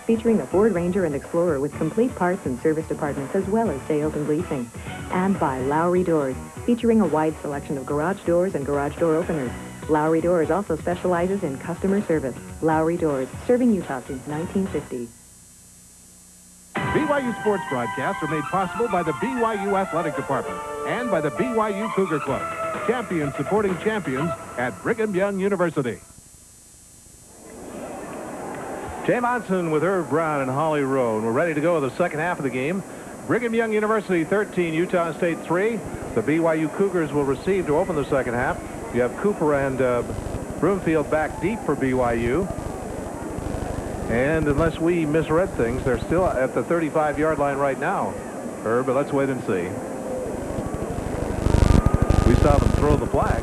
featuring a Ford Ranger and Explorer with complete parts and service departments as well as sales and leasing. And by Lowry Doors, featuring a wide selection of garage doors and garage door openers. Lowry Doors also specializes in customer service. Lowry Doors, serving Utah since 1950. BYU sports broadcasts are made possible by the BYU Athletic Department and by the BYU Cougar Club, champions supporting champions at Brigham Young University. Jay Monson with Irv Brown and Holly Rowe. We're ready to go with the second half of the game. Brigham Young University 13, Utah State 3. The BYU Cougars will receive to open the second half. You have Cooper and Broomfield back deep for BYU. And unless we misread things, they're still at the 35-yard line right now, Herb, but let's wait and see. We saw them throw the flag.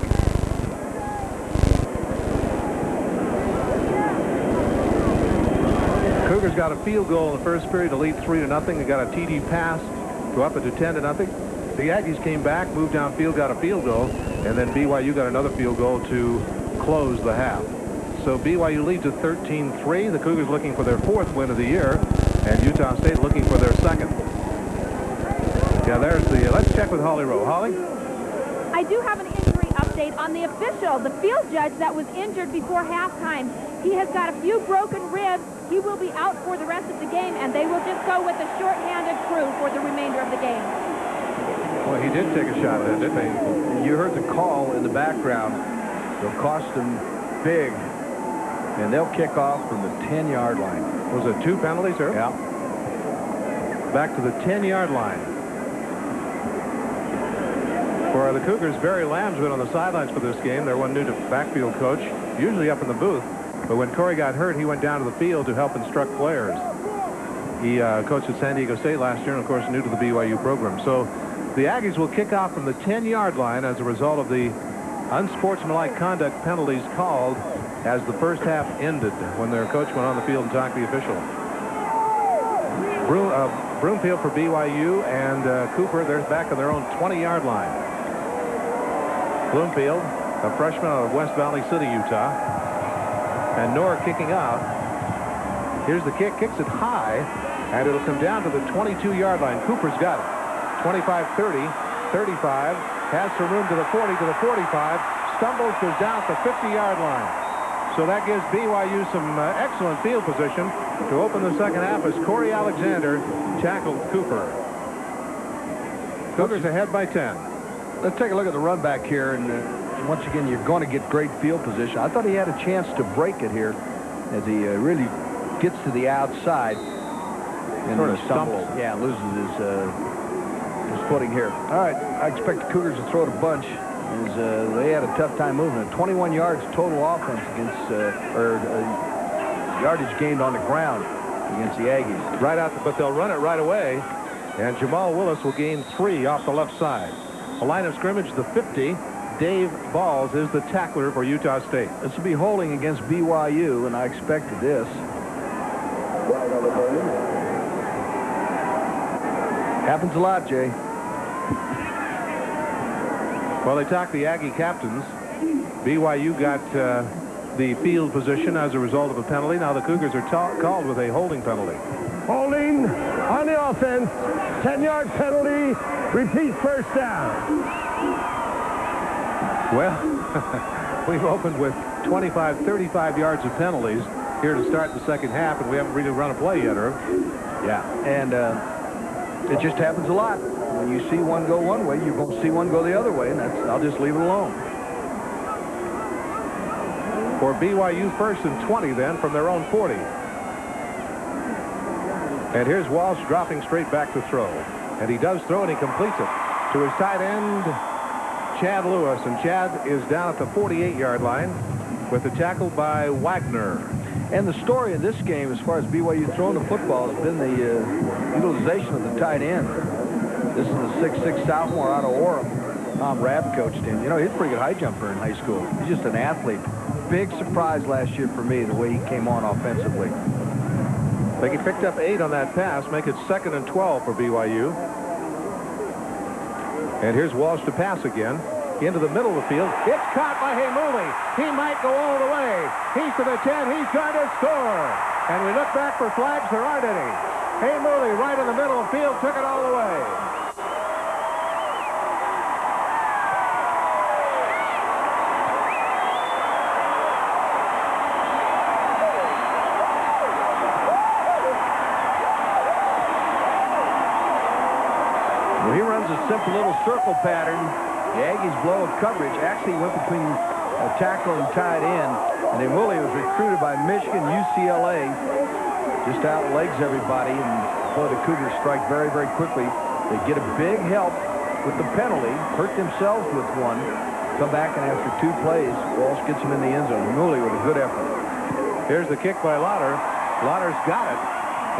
Cougars got a field goal in the first period to lead 3-0. They got a TD pass to up it to 10-0. The Aggies came back, moved downfield, got a field goal, and then BYU got another field goal to close the half. So BYU leads at 13-3. The Cougars looking for their fourth win of the year, and Utah State looking for their second. Yeah, there's the. Let's check with Holly Rowe. Holly? I do have an injury update on the official, the field judge that was injured before halftime. He has got a few broken ribs. He will be out for the rest of the game, and they will just go with a short-handed crew for the remainder of the game. Well, he did take a shot at it, didn't he? You heard the call in the background. It'll cost them big. And they'll kick off from the 10-yard line. Was it 2 penalties, sir? Yeah. Back to the 10-yard line. For the Cougars, Barry Lamb's been on the sidelines for this game. They're one new to backfield coach, usually up in the booth. But when Corey got hurt, he went down to the field to help instruct players. He coached at San Diego State last year and, of course, new to the BYU program. So the Aggies will kick off from the 10-yard line as a result of the unsportsmanlike conduct penalties called as the first half ended when their coach went on the field and talked to the official. Broomfield for BYU and Cooper, they're back on their own 20-yard line. Bloomfield, a freshman out of West Valley City, Utah. And Noor kicking out. Here's the kick, kicks it high, and it'll come down to the 22-yard line. Cooper's got it. 25-30, 35, has some room to the 40, to the 45, stumbles, goes down at the 50-yard line. So that gives BYU some excellent field position to open the second half as Corey Alexander tackled Cooper. Cougars ahead by 10. Let's take a look at the run back here, and once again, you're going to get great field position. I thought he had a chance to break it here as he really gets to the outside and sort of stumbles. Yeah, loses his footing here. All right, I expect the Cougars to throw it a bunch. They had a tough time moving it. 21 yards total offense against, yardage gained on the ground against the Aggies. Right out, but they'll run it right away, and Jamal Willis will gain 3 off the left side. A line of scrimmage, the 50. Dave Balls is the tackler for Utah State. This will be holding against BYU, and I expected this. Happens a lot, Jay. Well, they talked the Aggie captains. BYU got the field position as a result of a penalty. Now the Cougars are called with a holding penalty. Holding on the offense. 10-yard penalty. Repeat first down. Well, we've opened with 25, 35 yards of penalties here to start the second half, and we haven't really run a play yet, Irv. Yeah, and it just happens a lot. When you see one go one way, you're going to see one go the other way, and I'll just leave it alone. For BYU, 1st and 20 then from their own 40. And here's Walsh dropping straight back to throw. And he does throw, and he completes it to his tight end, Chad Lewis. And Chad is down at the 48-yard line with the tackle by Wagner. And the story of this game, as far as BYU throwing the football, has been the utilization of the tight end. This is the 6'6" sophomore out of Orem. Tom Rabb coached him. You know, he's a pretty good high jumper in high school. He's just an athlete. Big surprise last year for me, the way he came on offensively. I think he picked up 8 on that pass, make it 2nd and 12 for BYU. And here's Walsh to pass again. Into the middle of the field. It's caught by Hamuli. He might go all the way. He's to the 10. He's going to score. And we look back for flags. There aren't any. Hey, Mooley, right in the middle of the field, took it all the way. Well, he runs a simple little circle pattern. The Aggies blow a coverage. Actually went between a tackle and tight end. And then Mooley was recruited by Michigan, UCLA. Just outlegs everybody. And boy, the Cougars strike very, very quickly. They get a big help with the penalty. Hurt themselves with one. Come back, and after 2 plays, Walsh gets him in the end zone. Mooley with a good effort. Here's the kick by Lauder. Lauder's got it.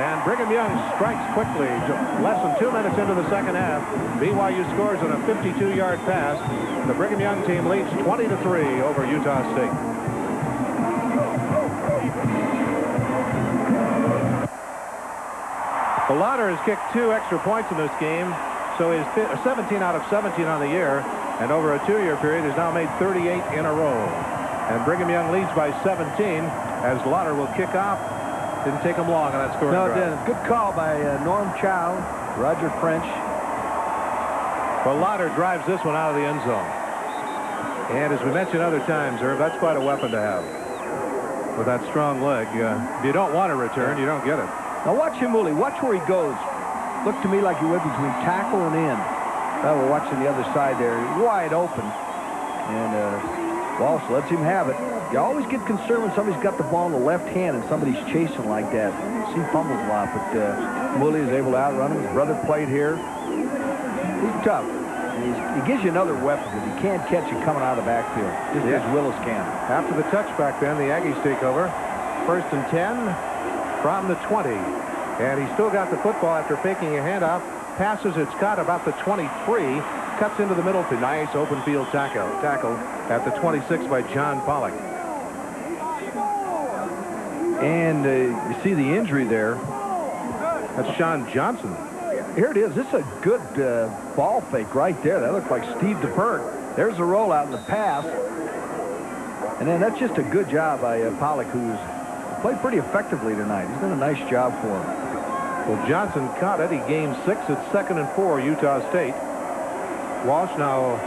And Brigham Young strikes quickly. Less than 2 minutes into the second half. BYU scores on a 52-yard pass. The Brigham Young team leads 20-3 over Utah State. Well, Lauder has kicked 2 extra points in this game, so he's 17 out of 17 on the year, and over a 2-year period has now made 38 in a row. And Brigham Young leads by 17 as Lauder will kick off. Didn't take him long on that scoring drive. No, it didn't. Good call by Norm Chow, Roger French. Well, Lauder drives this one out of the end zone. And as we mentioned other times, Herb, that's quite a weapon to have. With that strong leg. If you don't want to return, you don't get it. Now watch him, Mooley. Watch where he goes. Looked to me like he went between tackle and in. Well, we're watching the other side there. Wide open. And Walsh lets him have it. You always get concerned when somebody's got the ball in the left hand and somebody's chasing like that. You see fumbles a lot, but Mooley is able to outrun him. His brother played here. He's tough. And he gives you another weapon because he can't catch you coming out of the backfield, just as Willis can. After the touchback then, the Aggies take over. 1st and 10 from the 20. And he's still got the football after faking a handoff. Passes, it's caught about the 23. Cuts into the middle to nice open field tackle at the 26 by John Pollock. And you see the injury there. That's Sean Johnson. Here it is. This is a good ball fake right there. That looked like Steve DePert. There's a rollout in the pass. And then that's just a good job by Pollock, who's played pretty effectively tonight. He's done a nice job for him. Well, Johnson caught it. He gained 6. It's 2nd and 4, Utah State. Walsh now,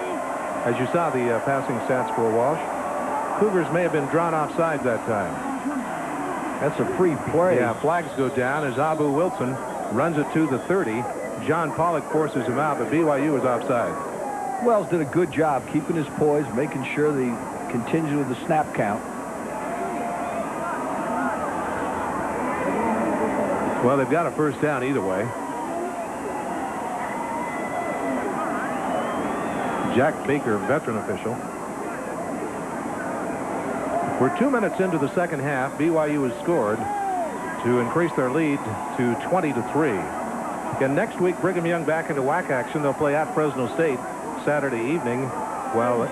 as you saw the passing stats for Walsh, Cougars may have been drawn offside that time. That's a free play. Yeah, flags go down as Abu Wilson runs it to the 30. John Pollock forces him out, but BYU is offside. Wells did a good job keeping his poise, making sure that he continues with the snap count. Well, they've got a first down either way. Jack Baker, veteran official. We're 2 minutes into the second half. BYU has scored to increase their lead to 20-3. Again, next week, Brigham Young back into WAC action. They'll play at Fresno State Saturday evening. Well,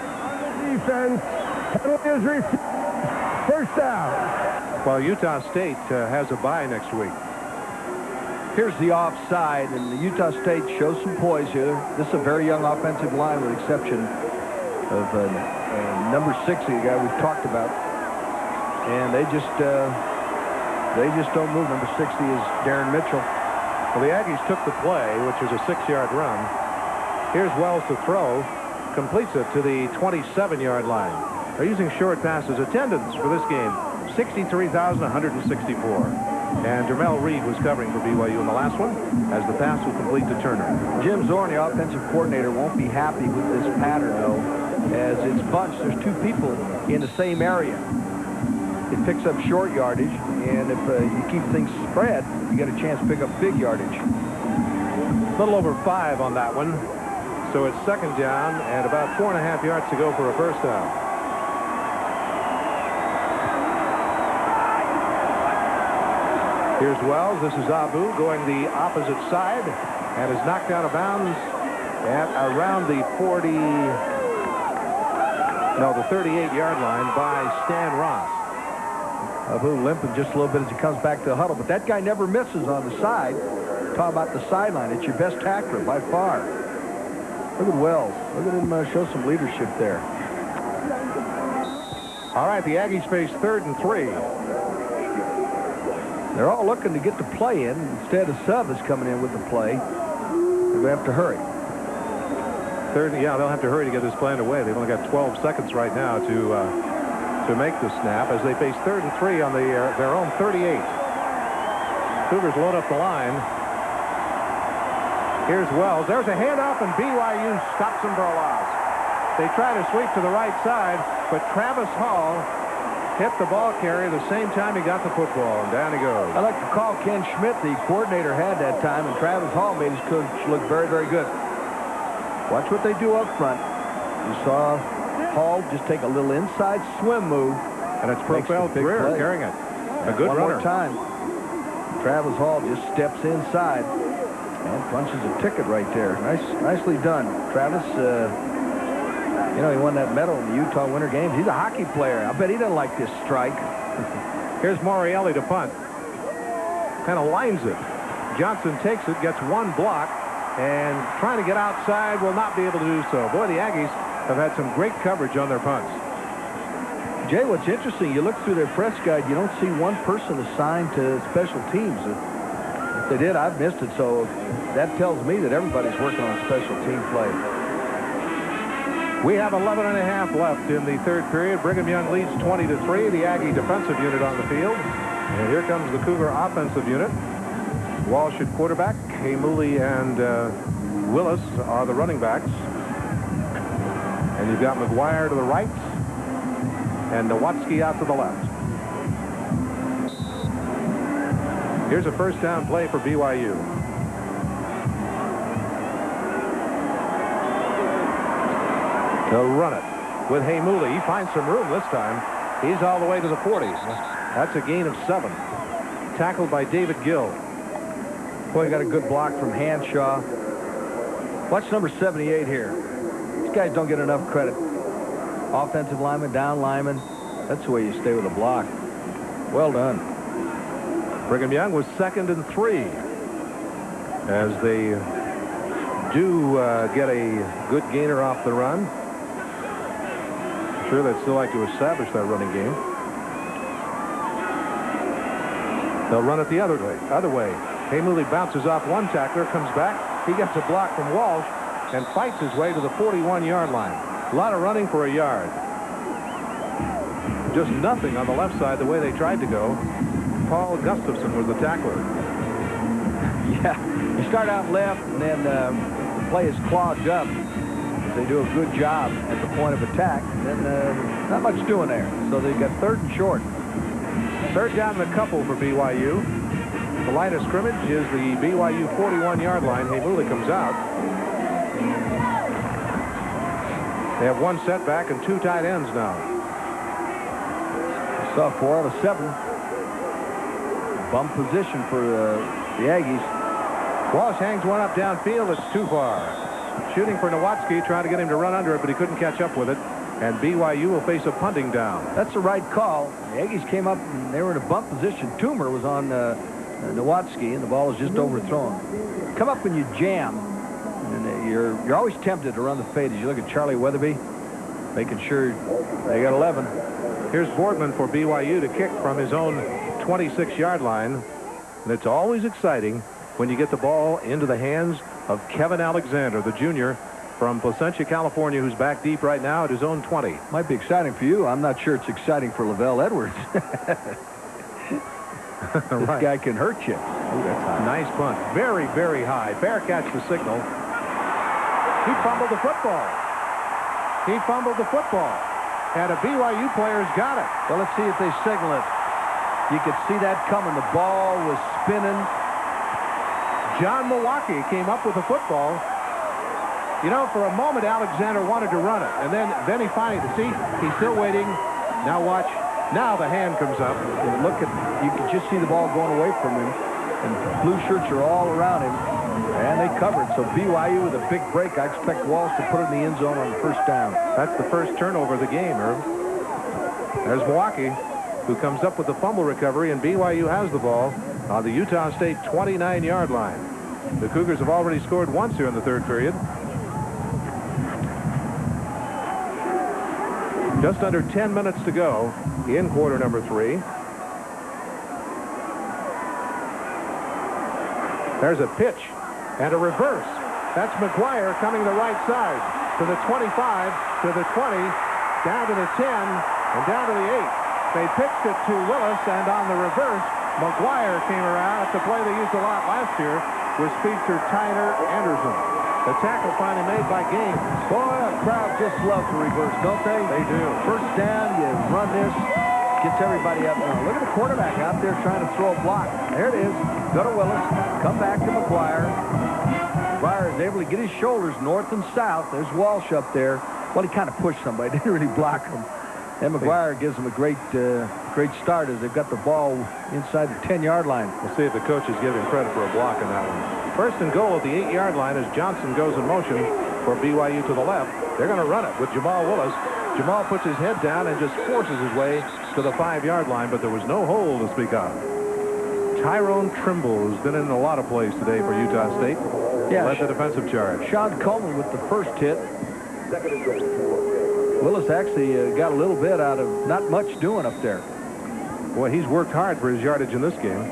defense, penalty is refused. First down. While Utah State has a bye next week. Here's the offside, and the Utah State shows some poise here. This is a very young offensive line, with the exception of number 60, the guy we've talked about. And they just don't move. Number 60 is Darren Mitchell. Well, the Aggies took the play, which is a 6-yard run. Here's Wells to throw. Completes it to the 27-yard line. They're using short passes. Attendance for this game, 63,164. And Dermel Reed was covering for BYU in the last one as the pass will complete to Turner. Jim Zorn, the offensive coordinator, won't be happy with this pattern, though, as it's bunched. There's 2 people in the same area. It picks up short yardage, and if you keep things spread, you get a chance to pick up big yardage. A little over 5 on that one. So it's 2nd down and about 4.5 yards to go for a first down. Here's Wells. This is Abu going the opposite side and is knocked out of bounds at around the 38-yard line by Stan Ross. Abu limping just a little bit as he comes back to the huddle, but that guy never misses on the side. Talk about the sideline. It's your best tackler by far. Look at Wells. Look at him show some leadership there. All right, the Aggies face 3rd and 3. They're all looking to get the play in. Instead, a sub is coming in with the play. They're going to have to hurry. Yeah, they'll have to hurry to get this play underway. They've only got 12 seconds right now to make the snap as they face 3rd and 3 on their own 38. Cougars load up the line. Here's Wells. There's a handoff, and BYU stops them for a loss. They try to sweep to the right side, but Travis Hall hit the ball carrier the same time he got the football, and down he goes. I like to call Ken Schmidt, the coordinator, had that time, and Travis Hall made his coach look very, very good. Watch what they do up front. You saw Hall just take a little inside swim move. And it's Profel Greer carrying it. A good runner. One more time. Travis Hall just steps inside and punches a ticket right there. Nicely done. Travis, you know, he won that medal in the Utah Winter Games. He's a hockey player. I bet he doesn't like this strike. Here's Morielli to punt. Kind of lines it. Johnson takes it, gets one block, and trying to get outside, will not be able to do so. Boy, the Aggies have had some great coverage on their punts. Jay, what's interesting, you look through their press guide, you don't see one person assigned to special teams. If they did, I've missed it, so that tells me that everybody's working on special team play. We have 11.5 left in the 3rd period. Brigham Young leads 20-3. The Aggie defensive unit on the field. And here comes the Cougar offensive unit. Walsh at quarterback. Hamuli and Willis are the running backs. And you've got McGuire to the right and Nowatzki out to the left. Here's a first down play for BYU. They'll run it with Hamuli. He finds some room this time. He's all the way to the 40s. That's a gain of 7. Tackled by David Gill. Boy, got a good block from Hanshaw. Watch number 78 here. These guys don't get enough credit. Offensive lineman, down lineman. That's the way you stay with a block. Well done. Brigham Young was 2nd and 3 as they do get a good gainer off the run. Sure, they'd still like to establish that running game. They'll run it the other way. Hamuli bounces off one tackler, comes back. He gets a block from Walsh and fights his way to the 41-yard line. A lot of running for a yard. Just nothing on the left side the way they tried to go. Paul Gustafson was the tackler. Yeah, you start out left and then the play is clogged up. They do a good job at the point of attack. And then not much doing there. So they've got 3rd and short. 3rd down and a couple for BYU. The line of scrimmage is the BYU 41-yard line. Hamuli comes out. They have 1 setback and 2 tight ends now. Saw 4 out of 7. Bum position for the Aggies. Walsh hangs one up downfield. It's too far. Shooting for Nowatzki, trying to get him to run under it, but he couldn't catch up with it. And BYU will face a punting down. That's the right call. The Aggies came up and they were in a bump position. Toomer was on Nowatzki, and the ball was just overthrown. Come up when you jam, and you're always tempted to run the fade. As you look at Charlie Weatherby, making sure they got 11. Here's Boardman for BYU to kick from his own 26-yard line. And it's always exciting when you get the ball into the hands of Kevin Alexander, the junior from Placentia, California, who's back deep right now at his own 20. Might be exciting for you. I'm not sure it's exciting for Lavelle Edwards. This guy can hurt you. Ooh, that's high. Nice punt. Very, very high. Fair catch the signal. He fumbled the football. And a BYU player's got it. Well, let's see if they signal it. You could see that coming. The ball was spinning. John Milwaukee came up with the football. You know, for a moment, Alexander wanted to run it. And then he finally, see, he's still waiting. Now watch. Now the hand comes up. And look at, you can just see the ball going away from him. And blue shirts are all around him. And they covered. So BYU with a big break. I expect Walsh to put it in the end zone on the first down. That's the first turnover of the game, Irv. There's Milwaukee, who comes up with the fumble recovery, and BYU has the ball on the Utah State 29-yard line. The Cougars have already scored once here in the 3rd period. Just under 10 minutes to go in quarter number 3. There's a pitch and a reverse. That's McGuire coming the right side to the 25, to the 20, down to the 10, and down to the 8. They pitched it to Willis, and on the reverse, McGuire came around. It's a play they used a lot last year with speedster Tyner Anderson. The tackle finally made by Gaines. Boy, a crowd just loves the reverse, don't they? They do. First down, you run this, gets everybody up. Now, look at the quarterback out there trying to throw a block. There it is. Go to Willis. Come back to McGuire. McGuire is able to get his shoulders north and south. There's Walsh up there. Well, he kind of pushed somebody. Didn't really block him. And McGuire gives them a great start as they've got the ball inside the 10-yard line. We'll see if the coaches give him credit for a block in that one. First and goal at the 8-yard line as Johnson goes in motion for BYU to the left. They're going to run it with Jamal Willis. Jamal puts his head down and just forces his way to the 5-yard line, but there was no hole to speak of. Tyrone Trimble has been in a lot of plays today for Utah State. Yeah, led the defensive charge. Sean Coleman with the first hit. Willis actually got a little bit out of not much doing up there. Boy, he's worked hard for his yardage in this game.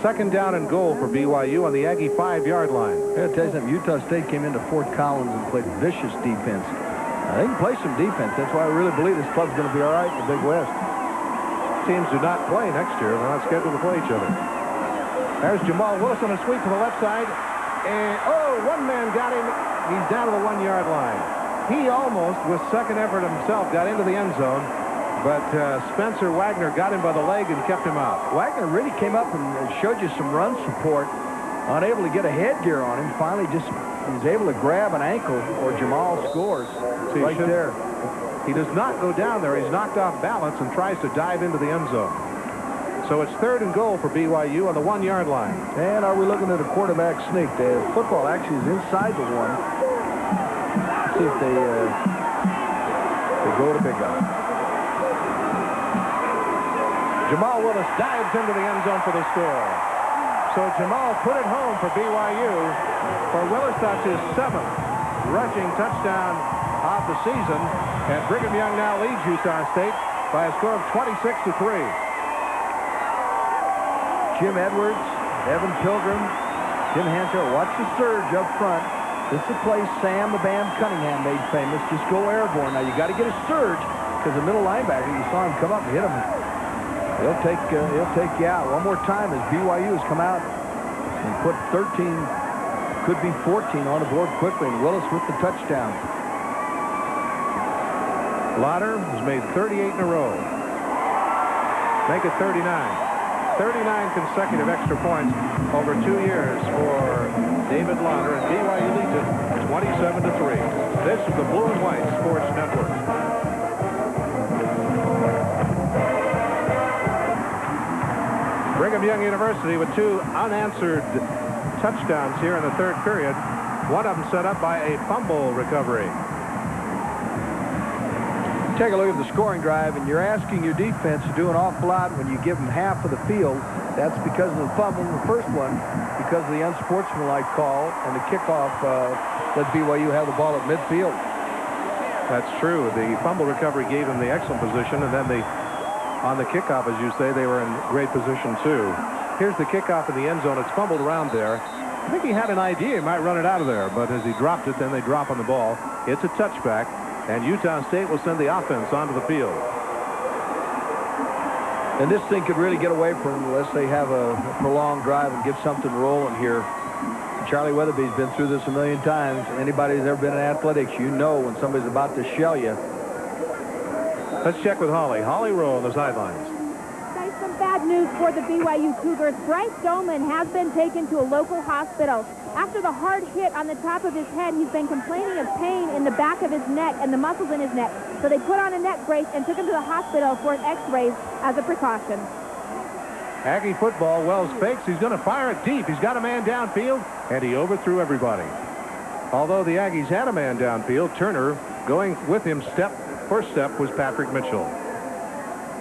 Second down and goal for BYU on the Aggie 5-yard line. I gotta tell you something, Utah State came into Fort Collins and played vicious defense. They can play some defense. That's why I really believe this club's going to be all right in the Big West. Teams do not play next year. They're not scheduled to play each other. There's Jamal Willis on a sweep to the left side. And, one man got him. He's down to the 1-yard line. He almost, with second effort himself, got into the end zone. But Spencer Wagner got him by the leg and kept him out. Wagner really came up and showed you some run support. Unable to get a headgear on him. Finally just he's able to grab an ankle or Jamal scores. See, right there. He does not go down there. He's knocked off balance and tries to dive into the end zone. So it's third and goal for BYU on the 1-yard line. And are we looking at a quarterback sneak? The football actually is inside the 1. Let's see if they go to big guy. Jamal Willis dives into the end zone for the score. So Jamal put it home for BYU for Willis. That's his 7th rushing touchdown of the season. And Brigham Young now leads Utah State by a score of 26-3. Jim Edwards, Evan Pilgrim, Jim Hanshaw. Watch the surge up front. This is the place Sam the Bam Cunningham made famous. Just go airborne. Now you got to get a surge because the middle linebacker, you saw him come up and hit him. He'll take you out. One more time as BYU has come out and put 13, could be 14 on the board quickly. And Willis with the touchdown. Lauder has made 38 in a row. Make it 39. 39 consecutive extra points over 2 years for David Lauder, and BYU leads it 27-3. This is the Blue and White Sports Network. Brigham Young University with 2 unanswered touchdowns here in the third period. One of them set up by a fumble recovery. Take a look at the scoring drive, and you're asking your defense to do an awful lot when you give them half of the field. That's because of the fumble in the first one, because of the unsportsmanlike call, and the kickoff let BYU have the ball at midfield. That's true. The fumble recovery gave them the excellent position, and then on the kickoff, as you say, they were in great position too. Here's the kickoff in the end zone. It's fumbled around there. I think he had an idea he might run it out of there, but as he dropped it, then they drop on the ball. It's a touchback. And Utah State will send the offense onto the field. And this thing could really get away from them unless they have a prolonged drive and get something rolling here. Charlie Weatherby's been through this a million times. Anybody who's ever been in athletics, you know when somebody's about to shell you. Let's check with Holly. Holly Rowe on the sidelines. Guys, some bad news for the BYU Cougars. Bryce Doman has been taken to a local hospital. After the hard hit on the top of his head, he's been complaining of pain in the back of his neck and the muscles in his neck. So they put on a neck brace and took him to the hospital for an x-rays as a precaution. Aggie football, Wells fakes. He's going to fire it deep. He's got a man downfield, and he overthrew everybody. Although the Aggies had a man downfield, Turner going with him first step was Patrick Mitchell.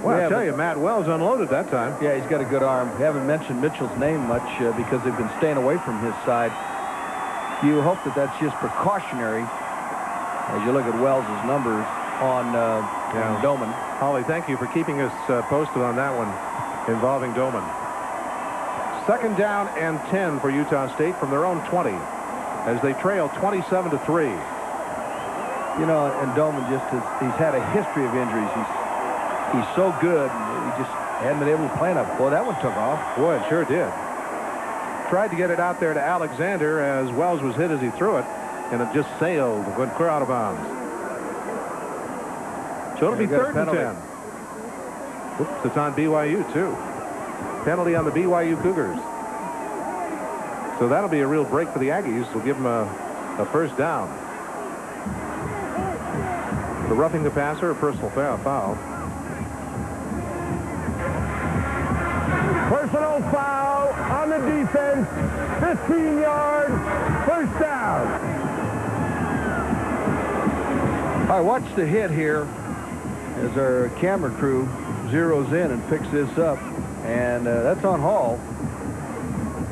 Well, I'll tell you, Matt Wells unloaded that time. Yeah, he's got a good arm. We haven't mentioned Mitchell's name much because they've been staying away from his side. You hope that that's just precautionary as you look at Wells' numbers on Doman. Holly, thank you for keeping us posted on that one involving Doman. Second down and 10 for Utah State from their own 20 as they trail 27-3. You know, and Doman he's had a history of injuries. He's so good. He just hadn't been able to play enough. Boy, that one took off. Boy, it sure did. Tried to get it out there to Alexander as Wells was hit as he threw it, and it just sailed, went clear out of bounds. So it'll be 3rd and 10. Oops, it's on BYU, too. Penalty on the BYU Cougars. So that'll be a real break for the Aggies. We'll give them a first down. The roughing the passer, a personal foul. Personal foul on the defense. 15 yards. First down. All right, watch the hit here as our camera crew zeroes in and picks this up. And that's on Hall.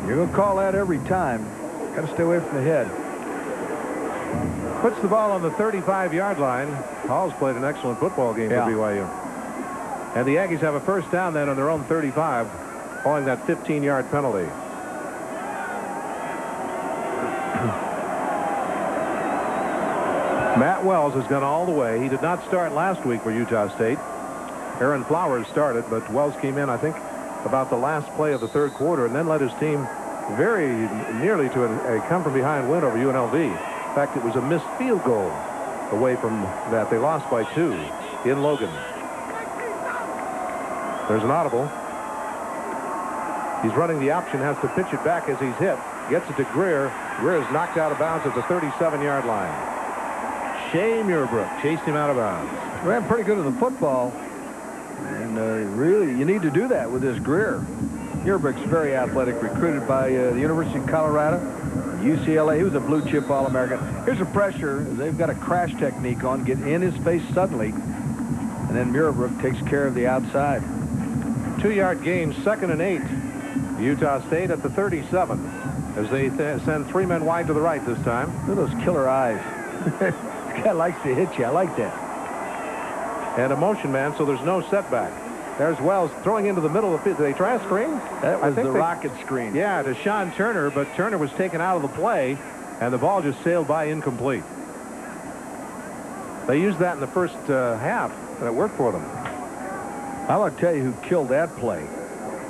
You're going to call that every time. Got to stay away from the head. Puts the ball on the 35-yard line. Hall's played an excellent football game for BYU. And the Aggies have a first down then on their own 35, following that 15-yard penalty. Matt Wells has gone all the way. He did not start last week for Utah State. Aaron Flowers started, but Wells came in, I think, about the last play of the third quarter and then led his team very nearly to a come-from-behind win over UNLV. In fact, it was a missed field goal away from that. They lost by 2 in Logan. There's an audible. He's running the option, has to pitch it back as he's hit. Gets it to Greer. Greer is knocked out of bounds at the 37-yard line. Shea Muirbrook chased him out of bounds. Ran pretty good at the football. And really, you need to do that with this Greer. Muirbrook's very athletic, recruited by the University of Colorado, UCLA. He was a blue-chip All-American. Here's a pressure. They've got a crash technique on. Get in his face suddenly. And then Muirbrook takes care of the outside. 2-yard gain, 2nd and 8. Utah State at the 37 as they send 3 men wide to the right this time. Look at those killer eyes. This guy likes to hit you. I like that. And a motion man, so there's no setback. There's Wells throwing into the middle of the field. Did they try a screen? That was the rocket screen. Yeah, to Sean Turner, but Turner was taken out of the play, and the ball just sailed by incomplete. They used that in the first half, and it worked for them. I want to tell you who killed that play.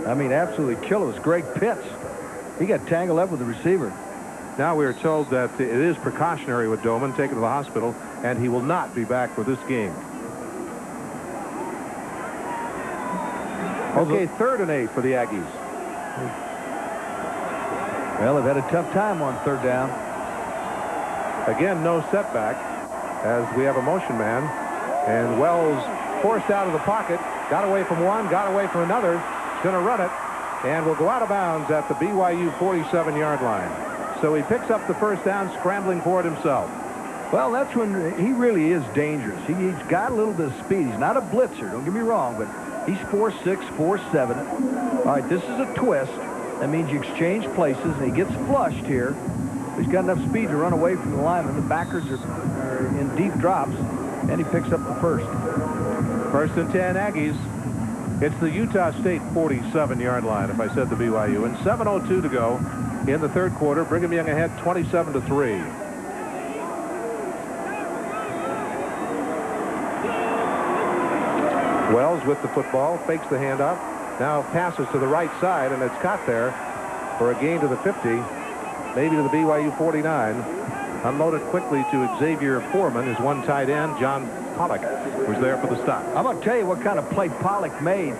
I mean, absolutely killed it. It was Greg Pitts. He got tangled up with the receiver. Now we are told that it is precautionary with Doman, taken to the hospital, and he will not be back for this game. Okay, 3rd and 8 for the Aggies. Well, they've had a tough time on 3rd down. Again, no setback as we have a motion man. And Wells forced out of the pocket, got away from one, got away from another. Going to run it, and will go out of bounds at the BYU 47-yard line. So he picks up the first down, scrambling for it himself. Well, that's when he really is dangerous. He's got a little bit of speed. He's not a blitzer, don't get me wrong, but he's 4'6", 4'7". All right, this is a twist. That means you exchange places, and he gets flushed here. He's got enough speed to run away from the lineman. The backers are in deep drops, and he picks up the first. 1st and 10 Aggies. It's the Utah State 47-yard line, if I said the BYU. And 7:02 to go in the third quarter. Brigham Young ahead 27-3. Wells with the football, fakes the handoff. Now passes to the right side, and it's caught there for a gain to the 50, maybe to the BYU 49. Unloaded quickly to Xavier Foreman, his one tight end. John Pollock was there for the stop. I'm going to tell you what kind of play Pollock made.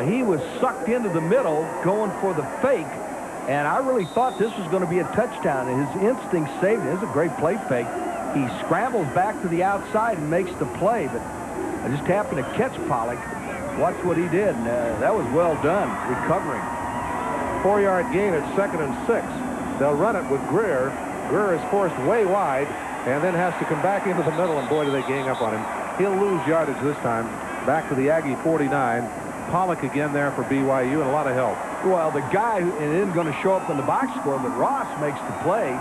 He was sucked into the middle going for the fake, and I really thought this was going to be a touchdown. And his instinct saved it. It's a great play fake. He scrambles back to the outside and makes the play, but I just happened to catch Pollock. Watch what he did, and that was well done, recovering. 4-yard gain at 2nd and 6. They'll run it with Greer. Greer is forced way wide and then has to come back into the middle, and boy, do they gang up on him. He'll lose yardage this time. Back to the Aggie 49. Pollock again there for BYU, and a lot of help. Well, the guy who isn't going to show up in the box score, but Ross makes the play.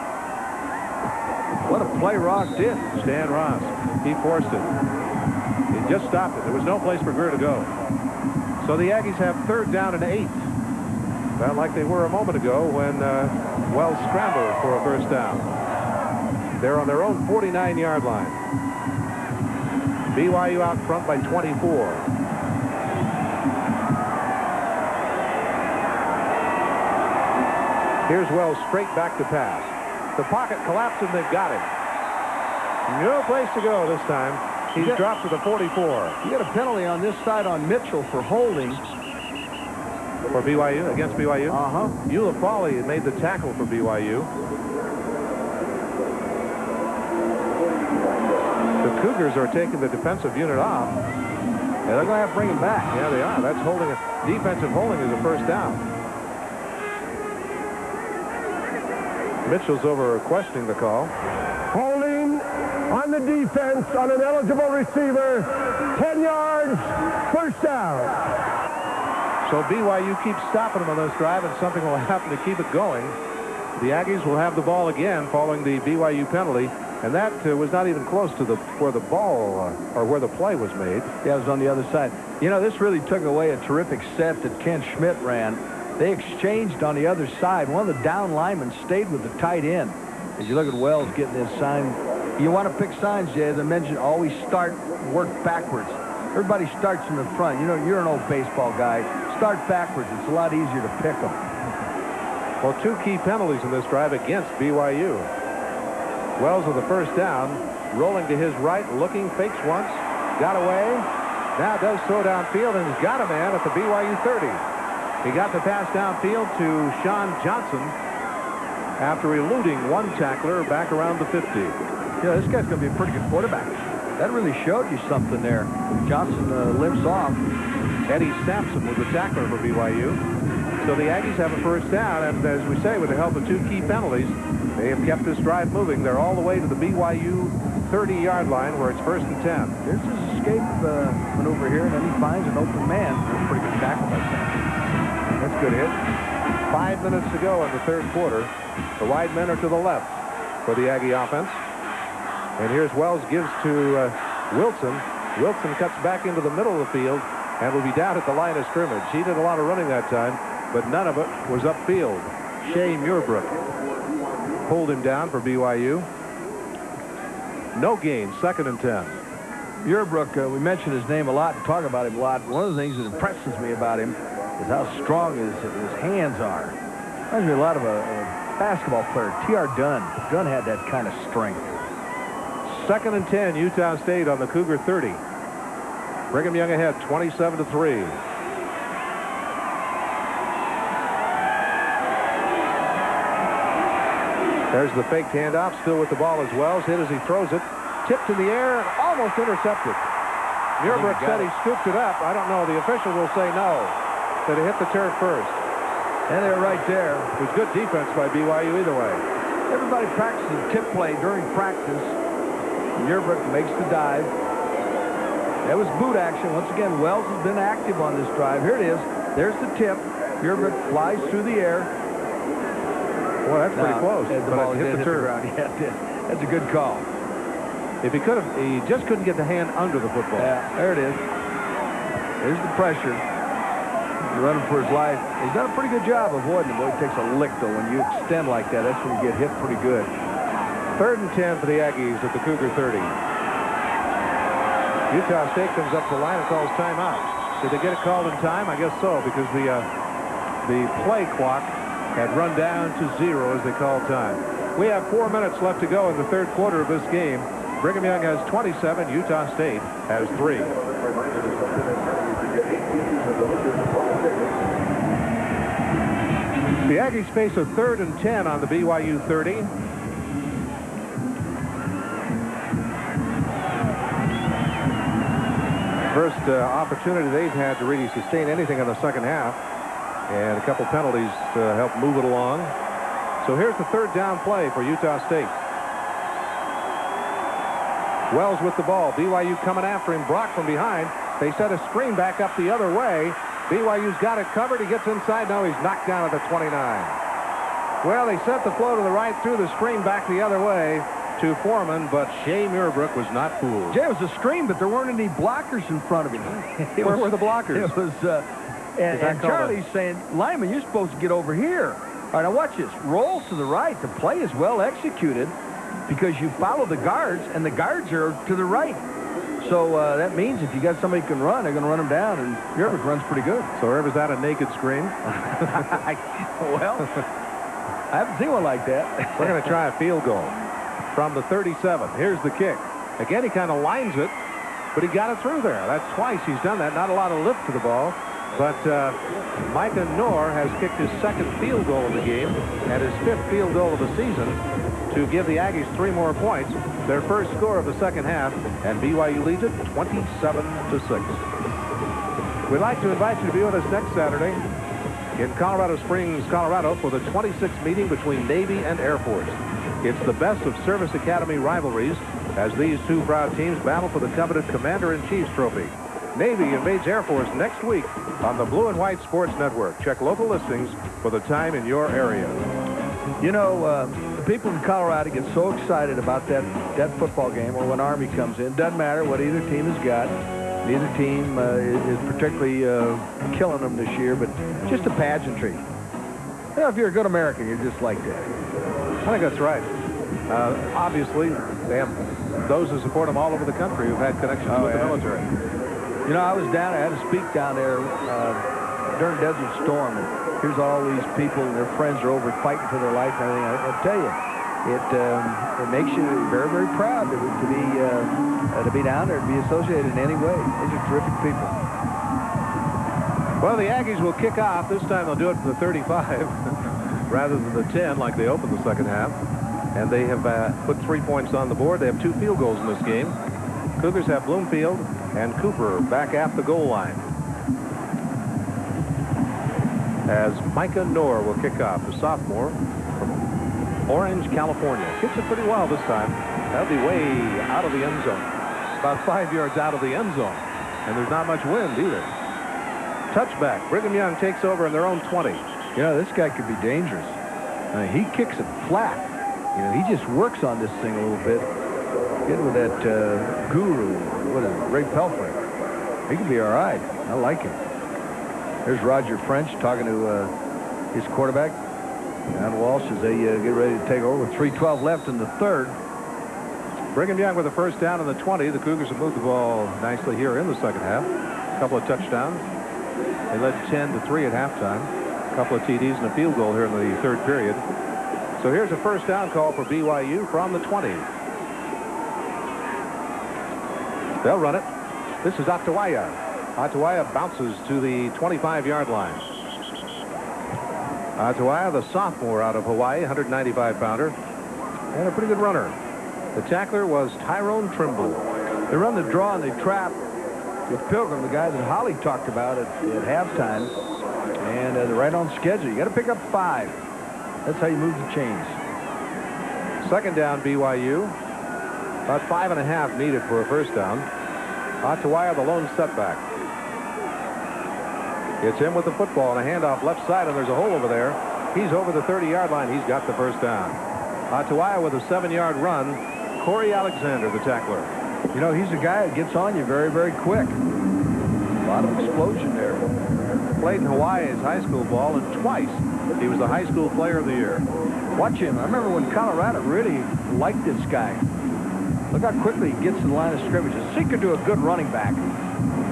What a play Ross did. Stan Ross. He forced it. He just stopped it. There was no place for Greer to go. So the Aggies have 3rd down and 8. Well, like they were a moment ago when Wells scrambled for a first down. They're on their own 49-yard line. BYU out front by 24. Here's Wells straight back to pass. The pocket collapsed and they've got him. No place to go this time. He's dropped to the 44. You got a penalty on this side on Mitchell for holding. For BYU, against BYU? Uh-huh. Ulafali made the tackle for BYU. The Cougars are taking the defensive unit off. Yeah, they're going to have to bring him back. Yeah, they are. That's holding. Defensive holding is a first down. Mitchell's over questioning the call. Holding on the defense on an eligible receiver. 10 yards, first down. So BYU keeps stopping them on this drive, and something will happen to keep it going. The Aggies will have the ball again following the BYU penalty, and that was not even close to where the ball or where the play was made. Yeah, it was on the other side. You know, this really took away a terrific set that Ken Schmidt ran. They exchanged on the other side. One of the down linemen stayed with the tight end. As you look at Wells getting his sign, you want to pick signs, Jay, as I mentioned, always work backwards. Everybody starts in the front. You know, you're an old baseball guy. Start backwards. It's a lot easier to pick them. Well, two key penalties in this drive against BYU. Wells with the first down, rolling to his right, looking, fakes once, got away. Now does throw downfield and has got a man at the BYU 30. He got the pass downfield to Sean Johnson after eluding one tackler back around the 50. Yeah, this guy's going to be a pretty good quarterback. That really showed you something there. Johnson limps off. Eddie Sampson was the tackler for BYU. So the Aggies have a first down, and as we say, with the help of two key penalties, they have kept this drive moving. They're all the way to the BYU 30-yard line where it's first and 10. There's his escape maneuver here, and then he finds an open man. That's a pretty good tackle by Sampson. That's a good hit. 5 minutes to go in the third quarter. The wide men are to the left for the Aggie offense. And here's Wells, gives to Wilson. Wilson cuts back into the middle of the field and will be down at the line of scrimmage. He did a lot of running that time, but none of it was upfield. Shea Muirbrook pulled him down for BYU. No gain, second and 10. Muirbrook, we mention his name a lot and talk about him a lot. One of the things that impresses me about him is how strong his hands are. Reminds me a lot of a basketball player, T.R. Dunn. Dunn had that kind of strength. Second and 10, Utah State on the Cougar 30. Brigham Young ahead, 27-3. There's the faked handoff, still with the ball as Wells. Hit as he throws it. Tipped in the air and almost intercepted. Muirbrook said he scooped it up. I don't know. The official will say no. That it hit the turf first. And they're right there. It was good defense by BYU either way. Everybody practices tip play during practice. Muirbrook makes the dive. That was boot action. Once again, Wells has been active on this drive. Here it is. There's the tip. Muirbrook flies through the air. Well, that's pretty close. The ball hit the turf. Yeah, that's a good call. If he could have, he just couldn't get the hand under the football. Yeah, there it is. There's the pressure. He's running for his life. He's done a pretty good job avoiding it. Boy, it takes a lick, though. When you extend like that, that's when you get hit pretty good. Third and 10 for the Aggies at the Cougar 30. Utah State comes up the line and calls timeout. Did they get it called in time? I guess so, because the play clock had run down to 0 as they called time. We have 4 minutes left to go in the third quarter of this game. Brigham Young has 27. Utah State has 3. The Aggies face a third and 10 on the BYU 30. First opportunity they've had to really sustain anything in the second half. And a couple penalties to help move it along. So here's the third down play for Utah State. Wells with the ball. BYU coming after him. Brock from behind. They set a screen back up the other way. BYU's got it covered. He gets inside. No, he's knocked down at the 29. Well, they set the flow to the right, threw the screen back the other way to Foreman, but Shea Muirbrook was not fooled. Jay, it was a screen, but there weren't any blockers in front of him. Where were the blockers? It was And Charlie's saying, lineman, you're supposed to get over here. All right, now watch this. Rolls to the right. The play is well executed because you follow the guards, and the guards are to the right. So that means if you got somebody who can run, they're going to run them down, and Yerbick runs pretty good. So Irvin's that a naked screen? Well, I haven't seen one like that. We're going to try a field goal from the 37. Here's the kick. Again, he kind of lines it, but he got it through there. That's twice he's done that. Not a lot of lift to the ball. But Micah Knorr has kicked his second field goal of the game and his 5th field goal of the season to give the Aggies 3 more points. Their first score of the second half, and BYU leads it 27-6. We'd like to invite you to be with us next Saturday in Colorado Springs, Colorado for the 26th meeting between Navy and Air Force. It's the best of Service Academy rivalries as these two proud teams battle for the coveted Commander-in-Chief's trophy. Navy invades Air Force next week on the Blue and White Sports Network. Check local listings for the time in your area. You know, the people in Colorado get so excited about that football game, or when Army comes in. Doesn't matter what either team has got. Neither team is particularly killing them this year, but just a pageantry. You know, if you're a good American, you're just like that. I think that's right. Obviously, they have those who support them all over the country who've had connections with the military. You know, I was down there, I had to speak down there during Desert Storm. And here's all these people and their friends are over fighting for their life and everything. I tell you, it makes you very, very proud to be down there, to be associated in any way. Those are terrific people. Well, the Aggies will kick off. This time they'll do it from the 35 rather than the 10 like they opened the second half. And they have put 3 points on the board. They have 2 field goals in this game. Cougars have Bloomfield and Cooper back at the goal line. As Micah Knorr will kick off, the sophomore from Orange, California. Kicks it pretty well this time. That'll be way out of the end zone. About 5 yards out of the end zone. And there's not much wind either. Touchback. Brigham Young takes over in their own 20. You know, this guy could be dangerous. I mean, he kicks it flat. You know, he just works on this thing a little bit. Get with that guru, what is it, Ray Pelfrey. He could be all right. I like him. There's Roger French talking to his quarterback, John Walsh, as they get ready to take over with 3:12 left in the third. Brigham Young with a first down in the 20. The Cougars have moved the ball nicely here in the second half. A couple of touchdowns. They led 10-3 at halftime. A couple of TDs and a field goal here in the third period. So here's a first down call for BYU from the 20. They'll run it. This is Atawaya. Atawaya bounces to the 25-yard line. Atawaya, the sophomore out of Hawaii, 195-pounder, and a pretty good runner. The tackler was Tyrone Trimble. They run the draw and they trap with Pilgrim, the guy that Holly talked about at halftime, and they're right on schedule. You got to pick up 5. That's how you move the chains. Second down, BYU. About 5.5 needed for a first down. Atawaya, the lone setback. It's him with the football and a handoff left side, and there's a hole over there. He's over the 30-yard line. He's got the first down. Atawaya with a 7-yard run. Corey Alexander, the tackler. You know, he's a guy that gets on you very, very quick. A lot of explosion there. Played in Hawaii as high school ball, and twice he was the high school player of the year. Watch him. I remember when Colorado really liked this guy. Look how quickly he gets to the line of scrimmage. A seeker to a good running back.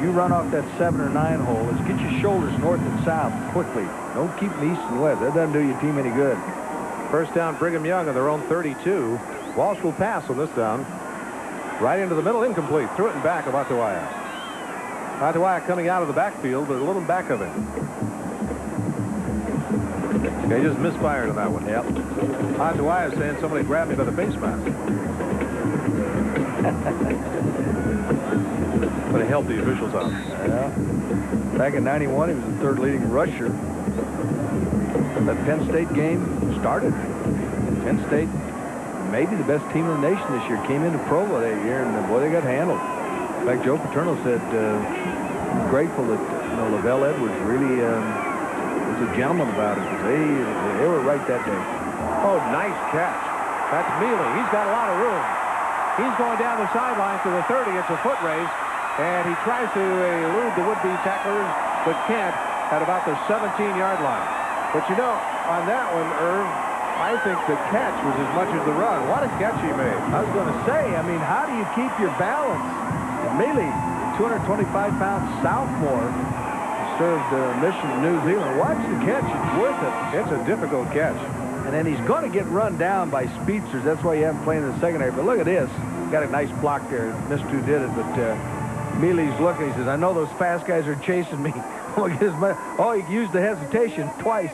You run off that 7 or 9 hole. Let's get your shoulders north and south quickly. Don't keep them east and west. That doesn't do your team any good. First down, Brigham Young on their own 32. Walsh will pass on this down. Right into the middle, incomplete. Threw it in back of Atawaya. Atawaya coming out of the backfield, but a little back of him. They just misfired on that one. Yep. Atawaya saying somebody grabbed me by the face mask. But it helped the officials out. Yeah. Back in '91, he was the 3rd leading rusher. That Penn State game started. Penn State, maybe the best team in the nation this year, came into Provo that year, and boy, they got handled. In fact, Joe Paterno said he's grateful that Lavelle Edwards really was a gentleman about it, because they were right that day. Oh, nice catch. That's Mealy. He's got a lot of room. He's going down the sideline to the 30. It's a foot race, and he tries to elude the would-be tacklers, but can't. at about the 17-yard line. But you know, on that one, Irv, I think the catch was as much as the run. What a catch he made. I was going to say, I mean, how do you keep your balance? And Mealy, 225-pound sophomore, served a mission in New Zealand. Watch the catch. It's worth it. It's a difficult catch. And then he's going to get run down by speedsters. That's why you haven't played in the secondary. But look at this. Got a nice block there. Missed who did it, but Mealy's looking. He says, I know those fast guys are chasing me. Oh, he used the hesitation twice.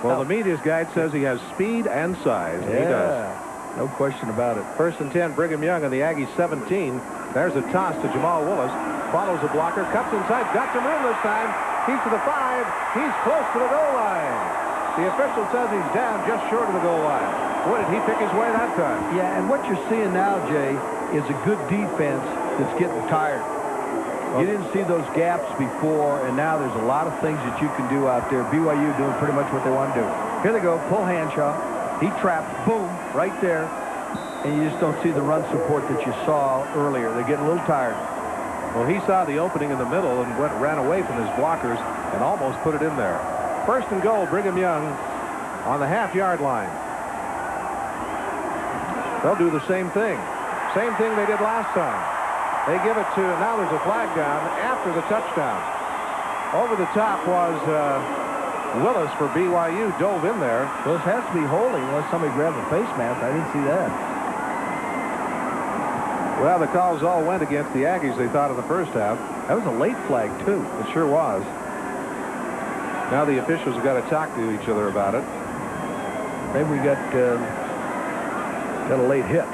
Well, the media's guide says he has speed and size. Yeah, he does. No question about it. 1st and 10, Brigham Young on the Aggies 17. There's a toss to Jamal Willis. Follows a blocker, cuts inside, got some room this time. He's to the 5. He's close to the goal line. The official says he's down just short of the goal line. Boy, did he pick his way that time. Yeah, and what you're seeing now, Jay, is a good defense that's getting tired. You didn't see those gaps before, and now there's a lot of things that you can do out there. BYU doing pretty much what they want to do. Here they go, pull Hanshaw. He trapped, boom, right there. And you just don't see the run support that you saw earlier. They're getting a little tired. Well, he saw the opening in the middle and ran away from his blockers and almost put it in there. 1st and goal, Brigham Young on the half-yard line. They'll do the same thing. Same thing they did last time. They give it to, now there's a flag down after the touchdown. Over the top was Willis for BYU, dove in there. Well, this has to be holding unless somebody grabbed the face mask. I didn't see that. Well, the calls all went against the Aggies, they thought, in the first half. That was a late flag, too. It sure was. Now the officials have got to talk to each other about it. Maybe we got a late hit.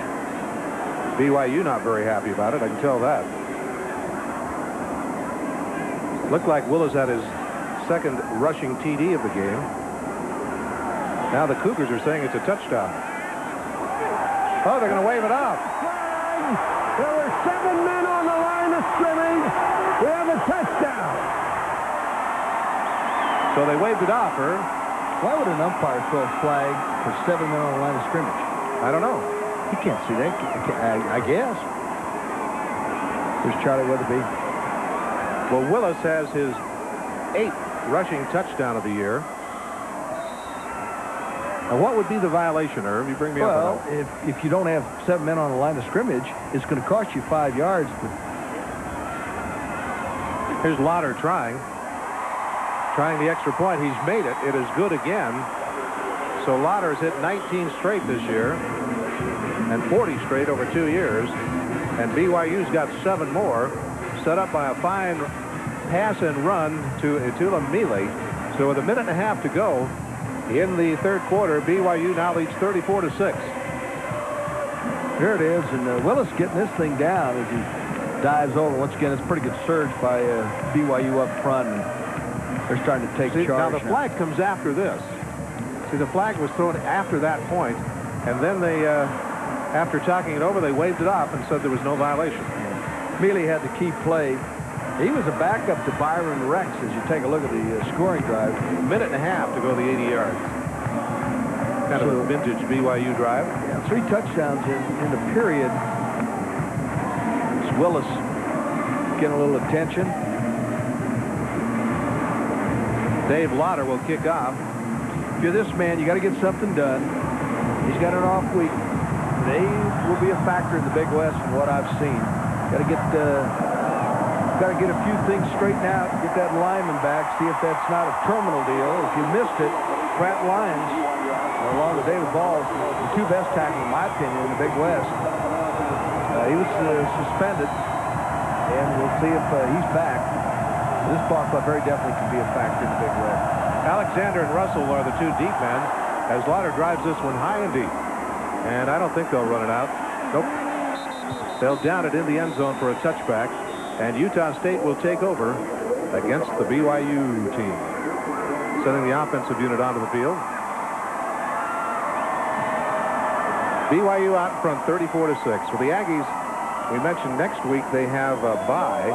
BYU not very happy about it, I can tell that. Looked like Willis had his second rushing TD of the game. Now the Cougars are saying it's a touchdown. Oh, they're going to wave it off. There were 7 men on the line of scrimmage. We have a touchdown. So they waved it off, Herb. Why would an umpire throw a flag for 7 men on the line of scrimmage? I don't know. You can't see that, I guess. Here's Charlie Weatherby. Well, Willis has his 8th rushing touchdown of the year. Now, what would be the violation, Irv? You bring me up on that. Well, if you don't have 7 men on the line of scrimmage, it's going to cost you 5 yards. But here's Lauder trying the extra point. He's made it. It is good again. So Lauder has hit 19 straight this year and 40 straight over 2 years. And BYU's got 7 more, set up by a fine pass and run to Itula Mealy. So with a minute and a half to go in the 3rd quarter, BYU now leads 34-6. Here it is, and Willis getting this thing down as he dives over. Once again, it's a pretty good surge by BYU up front, and they're starting to take charge now. The flag comes after this. See, the flag was thrown after that point, and then they, after talking it over, they waved it off and said there was no violation. Mealy had the key play. He was a backup to Byron Rex as you take a look at the scoring drive. A minute and a half to go the 80 yards. Kind of a vintage BYU drive. Yeah, 3 touchdowns in the period. It's Willis getting a little attention. Dave Lauder will kick off. If you're this man, you got to get something done. He's got an off week. They will be a factor in the Big West from what I've seen. Got to get a few things straightened out, get that lineman back, see if that's not a terminal deal. If you missed it, Pratt Lyons, along with David Balls, the 2 best tackles, in my opinion, in the Big West. He was suspended, and we'll see if he's back. This ball club very definitely can be a factor in the Big West. Alexander and Russell are the 2 deep men as Lauder drives this one high and deep. And I don't think they'll run it out. Nope. They'll down it in the end zone for a touchback. And Utah State will take over against the BYU team. Sending the offensive unit onto the field. BYU out in front 34-6. Well, the Aggies, we mentioned next week they have a bye.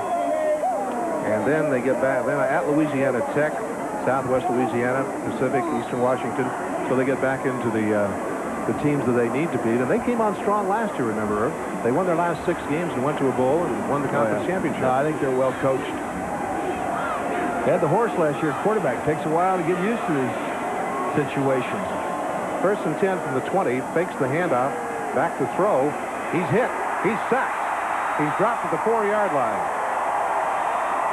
And then they get back then at Louisiana Tech, Southwest Louisiana, Pacific, Eastern Washington. So they get back into the teams that they need to beat. And they came on strong last year, remember. They won their last 6 games and went to a bowl and won the conference championship. No, I think they're well coached. Had the horse last year at quarterback. Takes a while to get used to these situations. 1st and 10 from the 20. Fakes the handoff. Back to throw. He's hit. He's sacked. He's dropped at the 4-yard line.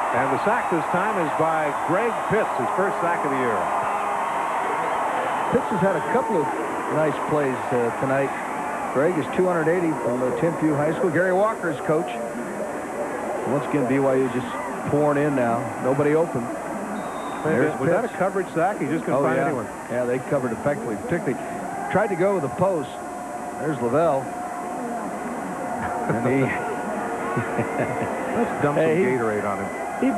And the sack this time is by Greg Pitts, his first sack of the year. Pitts has had a couple of nice plays tonight. Greg is 280 from Timpview High School. Gary Walker's coach. Once again, BYU just pouring in now. Nobody open. Was that a coverage sack? He just couldn't find anyone. Yeah, they covered effectively. Particularly tried to go with the post. There's Lavelle. And he let's dump some Gatorade on him. He's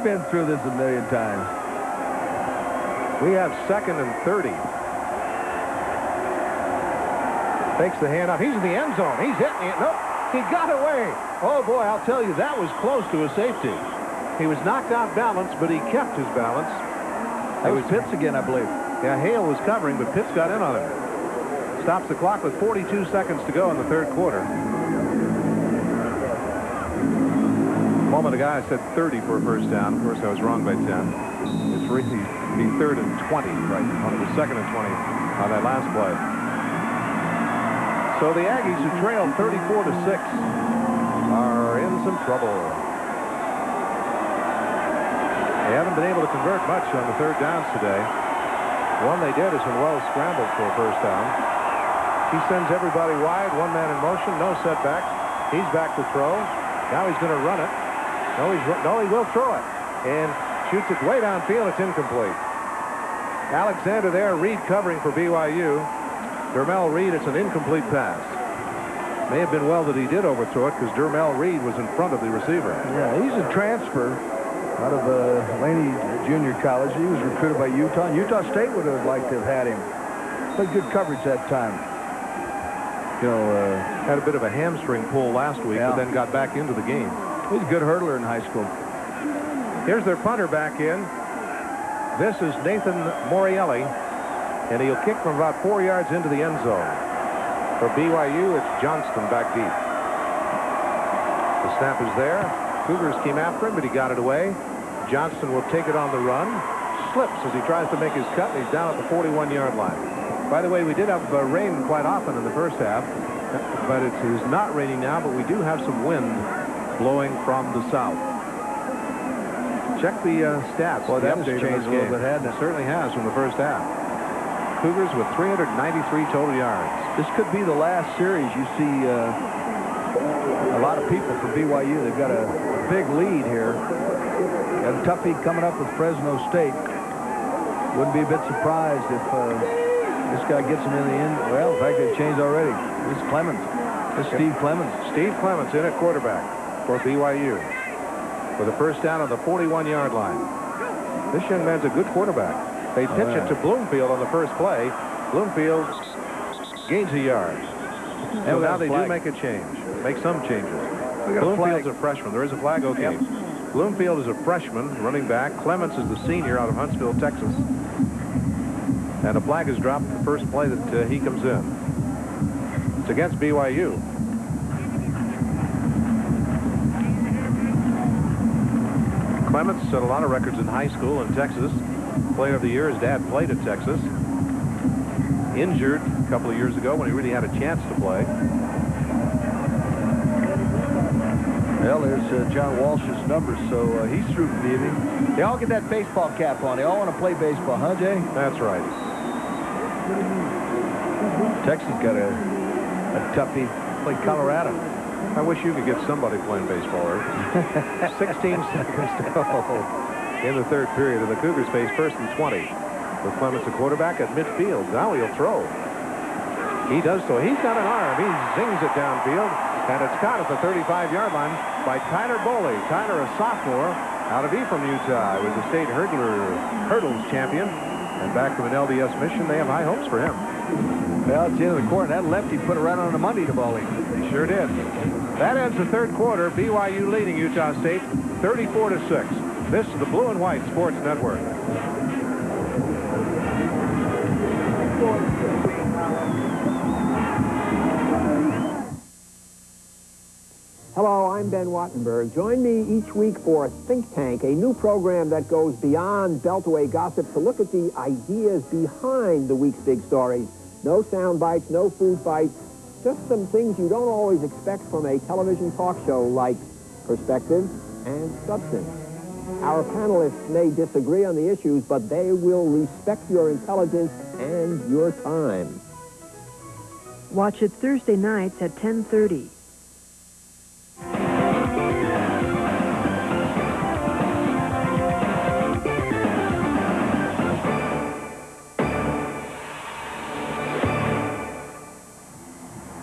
been through this a million times. We have 2nd and 30. Fakes the handoff. He's in the end zone. He's hitting it. Nope. He got away. Oh, boy, I'll tell you, that was close to a safety. He was knocked out balance, but he kept his balance. That was Pitts again, I believe. Yeah, Hale was covering, but Pitts got in on him. Stops the clock with 42 seconds to go in the 3rd quarter. A moment ago, I said 30 for a first down. Of course, I was wrong by 10. It's really be 3rd and 20, right? It was 2nd and 20 on that last play. So the Aggies, who trailed 34-6, are in some trouble. They haven't been able to convert much on the 3rd downs today. One they did is when Wells scrambled for a first down. He sends everybody wide, one man in motion, no setback. He's back to throw. Now he's going to run it. No, he will throw it. And shoots it way downfield. It's incomplete. Alexander there, Reed covering for BYU. Dermel Reed, it's an incomplete pass. May have been well that he did overthrow it because Dermel Reed was in front of the receiver. Yeah, he's a transfer out of Laney Junior College. He was recruited by Utah. Utah State would have liked to have had him. But good coverage that time. You know, had a bit of a hamstring pull last week, but then got back into the game. He's a good hurdler in high school. Here's their punter back in. This is Nathan Morielli, and he'll kick from about 4 yards into the end zone. For BYU, it's Johnston back deep. The snap is there. Cougars came after him, but he got it away. Johnston will take it on the run. Slips as he tries to make his cut, and he's down at the 41-yard line. By the way, we did have rain quite often in the first half, but it is not raining now, but we do have some wind blowing from the south. Check the stats. Well, that has changed a little bit, hasn't it? It certainly has from the first half. Cougars with 393 total yards. This could be the last series. You see a lot of people from BYU. They've got a big lead here. Got a toughie coming up with Fresno State. Wouldn't be a bit surprised if this guy gets him in the end. Well, in fact, they've changed already. This is Clemens. This is Steve Clemens. Steve Clemens in at quarterback for BYU. For the first down on the 41-yard line. This young man's a good quarterback. They pitch it to Bloomfield on the first play. Bloomfield gains a yard. So now they do make a change. Make some changes. Bloomfield's a freshman. There is a flag? Okay. Yep. Bloomfield is a freshman, running back. Clements is the senior out of Huntsville, Texas. And a flag is dropped the first play that he comes in. It's against BYU. Clements set a lot of records in high school in Texas. Player of the year, his dad played at Texas. Injured a couple of years ago when he really had a chance to play. Well, there's John Walsh's numbers, so he's through for the evening. They all get that baseball cap on. They all want to play baseball, huh, Jay? That's right. Texas got a toughie. Played Colorado. I wish you could get somebody playing baseball, Earth. 16 seconds to go in the 3rd period, and the Cougars face 1st and 20. With Clements, a quarterback at midfield. Now he'll throw. He does so. He's got an arm. He zings it downfield, and it's caught at the 35-yard line by Tyler Boley. Tyler, a sophomore out of Ephraim, Utah. He was a state hurdles champion, and back from an LDS mission, they have high hopes for him. Well, it's the end of the quarter. That lefty put it right on the money to Boley. He sure did. That ends the 3rd quarter. BYU leading Utah State 34-6. This is the Blue and White Sports Network. Hello, I'm Ben Wattenberg. Join me each week for Think Tank, a new program that goes beyond Beltway gossip to look at the ideas behind the week's big stories. No sound bites, no food fights, just some things you don't always expect from a television talk show like perspective and substance. Our panelists may disagree on the issues, but they will respect your intelligence and your time. Watch it Thursday nights at 10:30.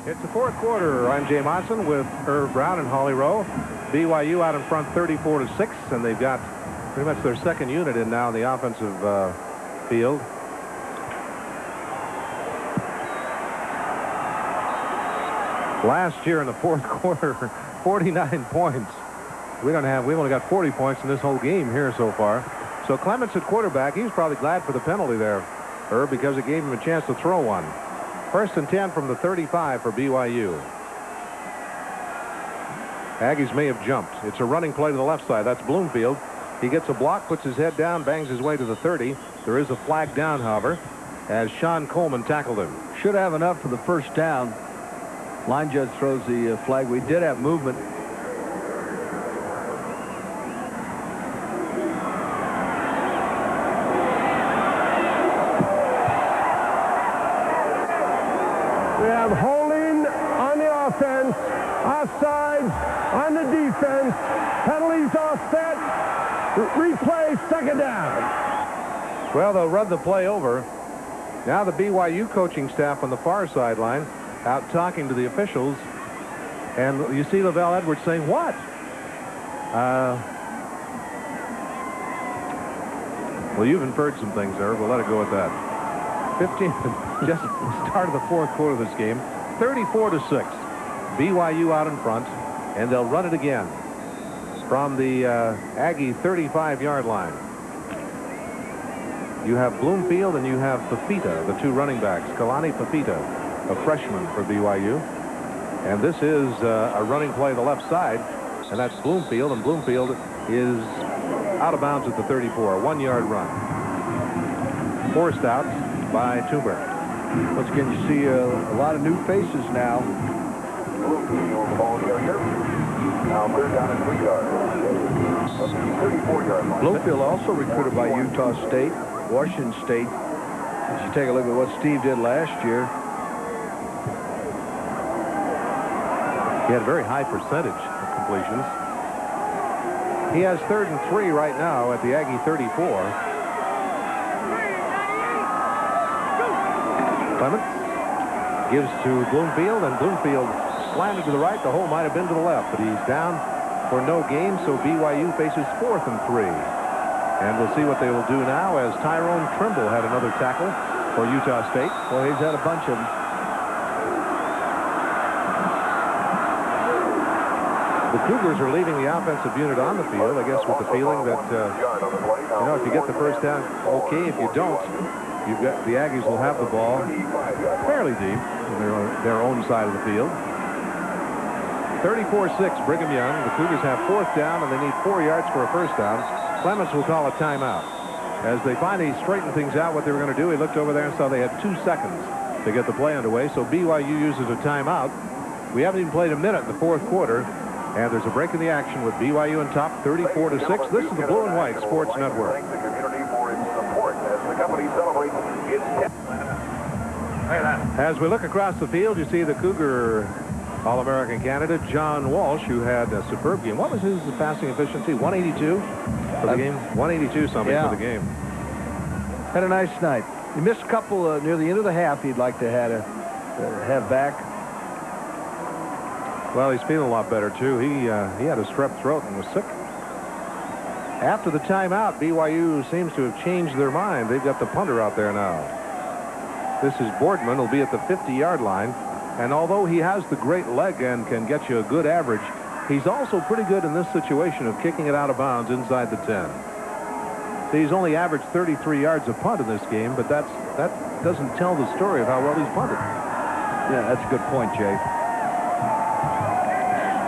It's the fourth quarter. I'm Jay Monson with Irv Brown and Holly Rowe. BYU out in front 34-6, and they've got pretty much their second unit in now in the offensive field. Last year in the fourth quarter, 49 points. We've only got 40 points in this whole game here so far. So Clements at quarterback, he's probably glad for the penalty there, Irv, because it gave him a chance to throw one. First and 10 from the 35 for BYU. Aggies may have jumped. It's a running play to the left side. That's Bloomfield. He gets a block, puts his head down, bangs his way to the 30. There is a flag down, however, as Sean Coleman tackled him. Should have enough for the first down. Line judge throws the flag. We did have movement. We have holding on the offense, offsides on the defense, penalties offset, replay, second down. Well, they'll run the play over. Now the BYU coaching staff on the far sideline out talking to the officials, and you see Lavelle Edwards saying, what? Well, you've inferred some things there. We'll let it go with that. 15, just the start of the fourth quarter of this game, 34-6. BYU out in front, and they'll run it again from the Aggie 35-yard line. You have Bloomfield and you have Fafita, the two running backs. Kalani Fafita, a freshman for BYU. And this is a running play to the left side, and that's Bloomfield, and Bloomfield is out of bounds at the 34, a 1-yard run. Forced out by Tuber. Once again, you see a lot of new faces now. Bloomfield, ball carrier. Now third down and 3 yards. 34-yard line. Bloomfield also recruited by Utah State, Washington State. If you take a look at what Steve did last year. He had a very high percentage of completions. He has 3rd and 3 right now at the Aggie 34. Clements gives to Bloomfield, and Bloomfield slanted to the right. The hole might have been to the left, but he's down for no gain, so BYU faces 4th and 3. And we'll see what they will do now as Tyrone Trimble had another tackle for Utah State. Well, he's had a bunch of them. The Cougars are leaving the offensive unit on the field, I guess, with the feeling that, if you get the first down, okay. If you don't, the Aggies will have the ball fairly deep on their own side of the field. 34-6, Brigham Young. The Cougars have 4th down, and they need 4 yards for a first down. Clements will call a timeout. As they finally straightened things out what they were going to do, he looked over there and saw they had 2 seconds to get the play underway, so BYU uses a timeout. We haven't even played a minute in the fourth quarter. And there's a break in the action with BYU on top, 34-6. This is the Blue and White Sports Network. Thank the community for its support as the company celebrates its 10th. As we look across the field, you see the Cougar All-American candidate, John Walsh, who had a superb game. What was his passing efficiency? 182 for the game? 182 something for the game. Had a nice night. He missed a couple near the end of the half he'd like to have back. Well, he's feeling a lot better, too. He had a strep throat and was sick. After the timeout, BYU seems to have changed their mind. They've got the punter out there now. This is Boardman. He'll be at the 50-yard line. And although he has the great leg and can get you a good average, he's also pretty good in this situation of kicking it out of bounds inside the 10. See, he's only averaged 33 yards a punt in this game, but that doesn't tell the story of how well he's punted. Yeah, that's a good point, Jay.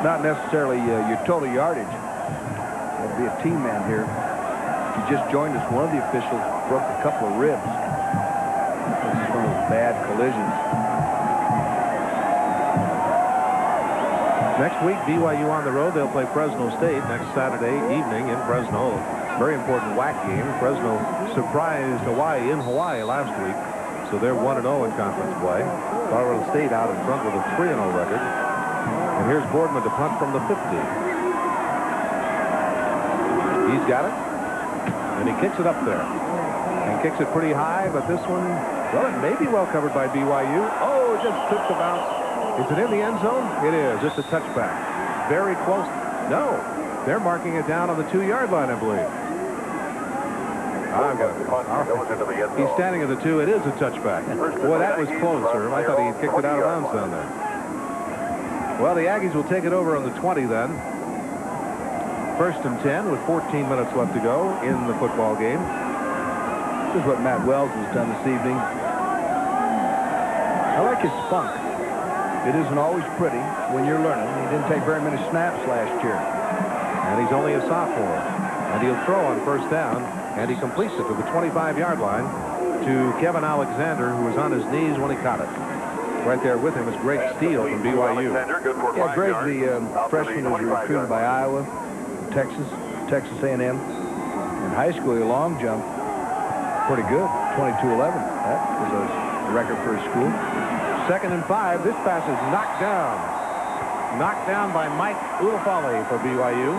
not necessarily your total yardage. There'll be a team man here. If you just joined us, one of the officials broke a couple of ribs. This is one of those bad collisions. Next week, BYU on the road. They'll play Fresno State next Saturday evening in Fresno. Very important WAC game. Fresno surprised Hawaii in Hawaii last week, so they're 1-0 in conference play. Colorado State out in front with a 3-0 record. And here's Boardman to punt from the 50. He's got it, and he kicks it up there. And kicks it pretty high, but this one, well, it may be well covered by BYU. Oh, just took the bounce. Is it in the end zone? It is. It's a touchback. Very close. No. They're marking it down on the 2-yard line, I believe. He's standing at the 2. It is a touchback. Boy, that was closer. I thought he kicked it out of bounds down there. Well, the Aggies will take it over on the 20 then. 1st and 10 with 14 minutes left to go in the football game. This is what Matt Wells has done this evening. I like his spunk. It isn't always pretty when you're learning. He didn't take very many snaps last year. And he's only a sophomore. And he'll throw on 1st down, and he completes it to the 25-yard line to Kevin Alexander, who was on his knees when he caught it. Right there with him is Greg Steele from BYU. Yeah, Greg, the freshman, was recruited by Iowa, Texas A&M. In high school, he long jumped pretty good, 22-11. That was a record for his school. 2nd and 5. This pass is knocked down. Knocked down by Mike Ulafale for BYU.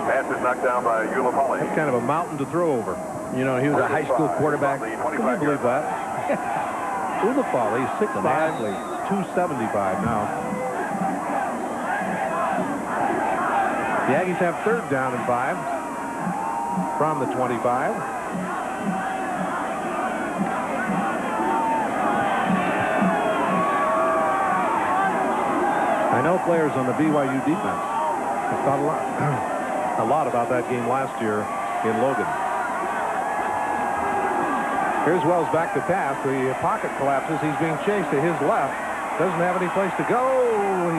Pass is knocked down by Ulafale. That's kind of a mountain to throw over. You know, he was a high school quarterback. Can you believe that? Ulafale, 6'5", 275 now. The Aggies have 3rd down and 5 from the 25. I know players on the BYU defense have thought a lot about that game last year in Logan. Here's Wells back to pass. The pocket collapses. He's being chased to his left. Doesn't have any place to go.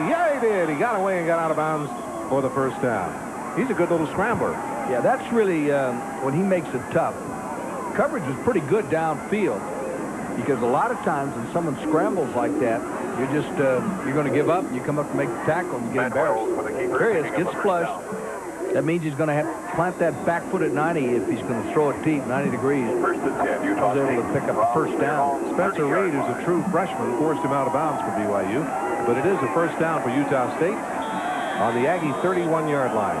Yeah, he did. He got away and got out of bounds for the 1st down. He's a good little scrambler. Yeah, that's really when he makes it tough. Coverage is pretty good downfield, because a lot of times when someone scrambles like that, you're just you're going to give up, and you come up to make the tackle and you get embarrassed. There he is, gets flushed. That means he's going to have to plant that back foot at 90 if he's going to throw it deep, 90 degrees. He was able to pick up a 1st down. Spencer Reed, who's a true freshman, forced him out of bounds for BYU, but it is a 1st down for Utah State on the Aggie 31-yard line.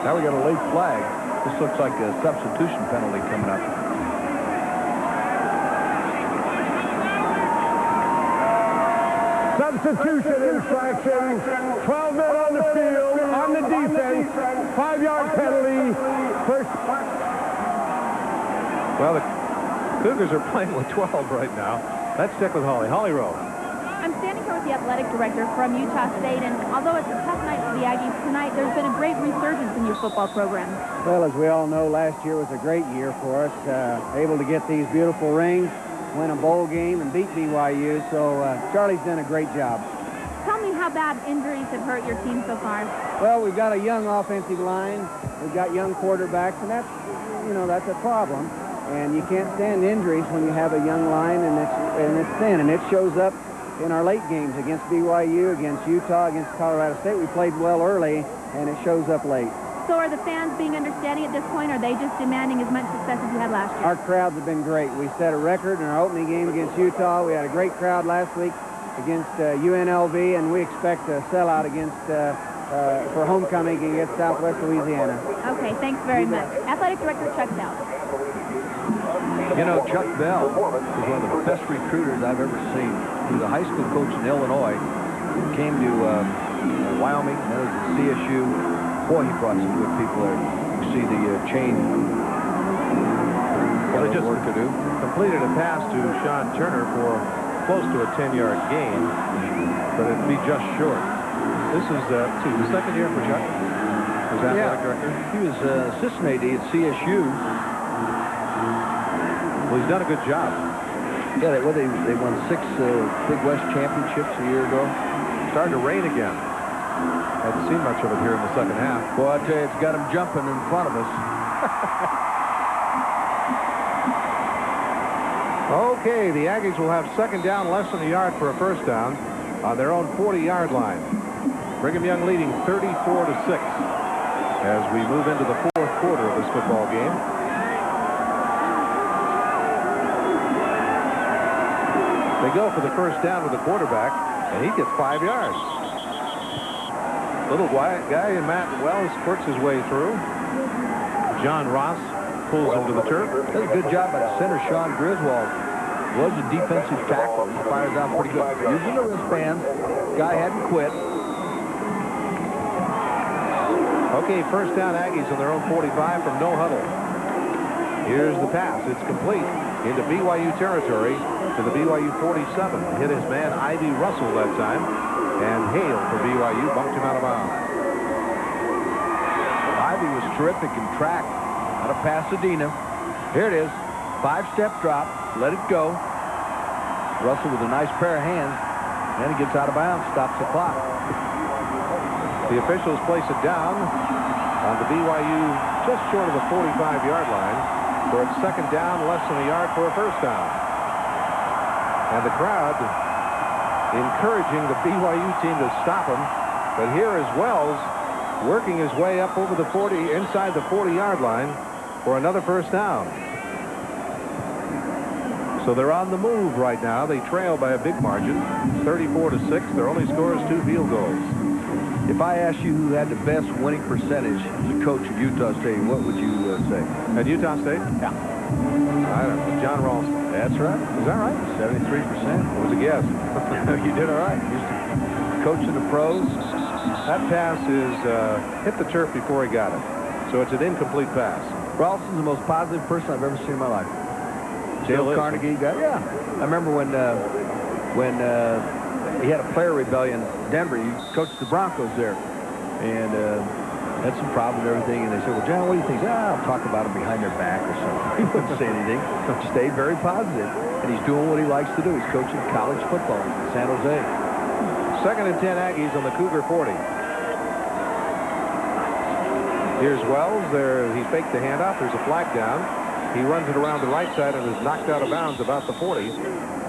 Now we got a late flag. This looks like a substitution penalty coming up. Substitution infraction. 12 men on the field, on the defense. 5-yard penalty. First. Well, the Cougars are playing with 12 right now. Let's stick with Holly. Holly Rowe. I'm standing here with the athletic director from Utah State, and although it's a tough night for the Aggies tonight, there's been a great resurgence in your football program. Well, as we all know, last year was a great year for us. Able to get these beautiful rings, win a bowl game, and beat BYU, so Charlie's done a great job. Tell me how bad injuries have hurt your team so far. Well, we've got a young offensive line. We've got young quarterbacks, and that's a problem. And you can't stand injuries when you have a young line and it's thin, and it shows up in our late games against BYU, against Utah, against Colorado State. We played well early, and it shows up late. So are the fans being understanding at this point, or are they just demanding as much success as you had last year? Our crowds have been great. We set a record in our opening game against Utah. We had a great crowd last week against UNLV, and we expect a sellout against for homecoming against Southwest Louisiana. Okay, thanks very much. Athletic Director Chuck Bell. You know, Chuck Bell is one of the best recruiters I've ever seen. He was a high school coach in Illinois. Came to Wyoming, then was at CSU. Boy, he brought some good people there. You see the chain. Well, they just completed a pass to Sean Turner for close to a 10-yard gain, but it'd be just short. This is the 2nd year for Chuck. Was that athletic director? He was assistant AD at CSU. Well, he's done a good job. Yeah, they won 6 Big West championships a year ago. Starting to rain again. Hadn't seen much of it here in the second half. Boy, I tell you, it's got them jumping in front of us. Okay, the Aggies will have second down, less than a yard for a first down on their own 40-yard line. Brigham Young leading 34-6 as we move into the fourth quarter of this football game. They go for the first down with the quarterback, and he gets 5 yards. Little guy, Matt Wells, works his way through. John Ross pulls him to the turf. Does a good job by the center, Sean Griswold. Was a defensive tackle. He fires out pretty good. Using the wristband. Guy hadn't quit. Okay, first down Aggies on their own 45 from no huddle. Here's the pass. It's complete into BYU territory to the BYU 47. Hit his man Ivy Russell that time. And Hale for BYU bumped him out of bounds. Ivy was terrific in track out of Pasadena. Here it is. 5-step drop. Let it go. Russell with a nice pair of hands. And he gets out of bounds. Stops the clock. The officials place it down on the BYU just short of the 45-yard line for its second down, less than a yard for a first down. And the crowd encouraging the BYU team to stop him. But here is Wells working his way up over the 40, inside the 40-yard line for another first down. So they're on the move right now. They trail by a big margin, 34-6. Their only score is 2 field goals. If I asked you who had the best winning percentage as a coach at Utah State, what would you say? At Utah State? Yeah. I don't know. John Ralston. That's right. Is that right? 73%. It was a guess. You did all right. Used to coach in the pros. That pass is hit the turf before he got it. So it's an incomplete pass. Ralston's the most positive person I've ever seen in my life. Dale Carnegie guy. Yeah. I remember when he had a player rebellion in Denver. He coached the Broncos there. And had some problems and everything. And they said, well, John, what do you think? I'll talk about him behind their back or something. He wouldn't say anything. Stayed very positive. And he's doing what he likes to do. He's coaching college football in San Jose. Second and 10 Aggies on the Cougar 40. Here's Wells. There, he faked the handoff. There's a flag down. He runs it around the right side and is knocked out of bounds about the 40.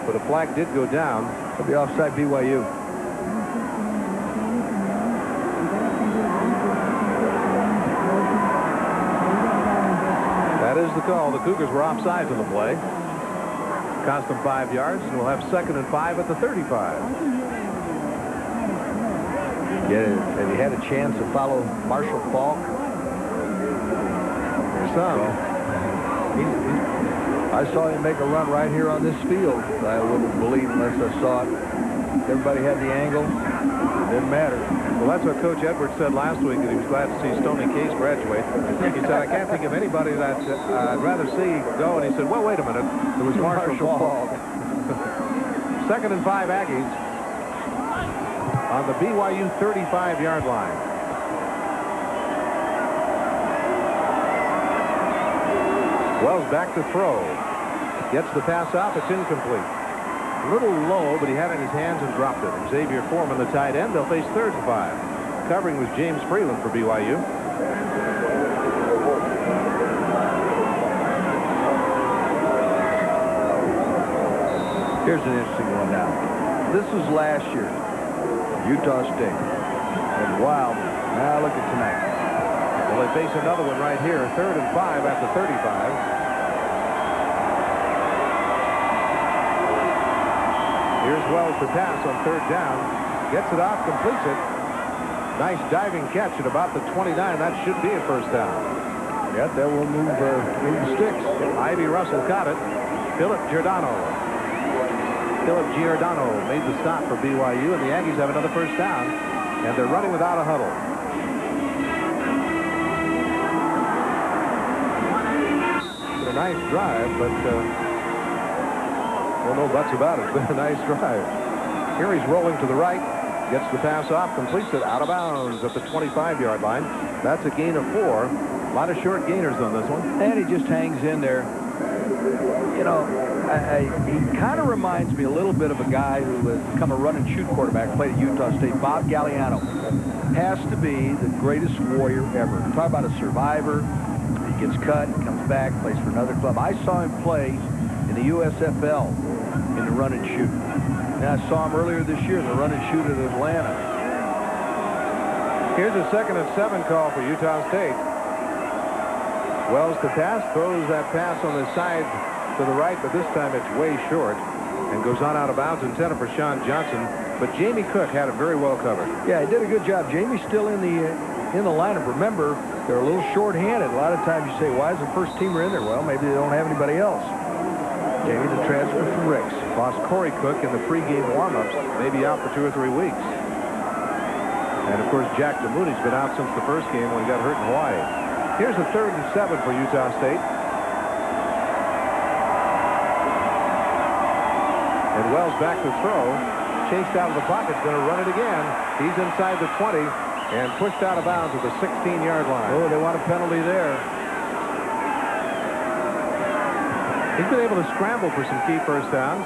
But a flag did go down. It'll be offside BYU. That is the call. The Cougars were offsides on the play. Cost them 5 yards, and we'll have second and 5 at the 35. Yeah, have you had a chance to follow Marshall Falk? Some. I saw him make a run right here on this field. I wouldn't believe unless I saw it. Everybody had the angle. It didn't matter. Well, that's what Coach Edwards said last week, that he was glad to see Stoney Case graduate. He said, I can't think of anybody that I'd rather see go. And he said, well, wait a minute. It was Marshall Falk. Second and 5 Aggies on the BYU 35-yard line. Wells back to throw. Gets the pass off. It's incomplete. A little low, but he had it in his hands and dropped it. Xavier Foreman, the tight end. They'll face third and 5. Covering was James Freeland for BYU. Here's an interesting one now. This was last year, Utah State. And wow, now look at tonight. Well, they face another one right here. Third and 5 at the 35. Here's Wells to pass on third down. Gets it off, completes it. Nice diving catch at about the 29. That should be a first down. Yeah, that will move the sticks. Ivy Russell caught it. Philip Giordano made the stop for BYU, and the Aggies have another first down, and they're running without a huddle. A nice drive, but well, no buts about it. But a nice drive. Here he's rolling to the right, gets the pass off, completes it out of bounds at the 25-yard line. That's a gain of 4. A lot of short gainers on this one. And he just hangs in there. You know, He kind of reminds me a little bit of a guy who has become a run-and-shoot quarterback, played at Utah State, Bob Galliano. Has to be the greatest warrior ever. Talk about a survivor. He gets cut, comes back, plays for another club. I saw him play in the USFL in the run-and-shoot. And I saw him earlier this year in the run-and-shoot at Atlanta. Here's a 2nd and 7 call for Utah State. Wells to pass, throws that pass on the side to the right, but this time it's way short and goes on out of bounds, intended for Sean Johnson. But Jamie Cook had it very well covered. Yeah, he did a good job. Jamie's still in the lineup. Remember, they're a little short-handed. A lot of times you say, why is the first teamer in there? Well, maybe they don't have anybody else. Jamie, the transfer from Ricks. Lost Corey Cook in the pregame warm-ups, maybe out for 2 or 3 weeks. And, of course, Jack DeMooney's been out since the first game when he got hurt in Hawaii. Here's a 3rd and 7 for Utah State. And Wells back to throw. Chased out of the pocket, going to run it again. He's inside the 20 and pushed out of bounds at the 16-yard line. Oh, they want a penalty there. He's been able to scramble for some key first downs.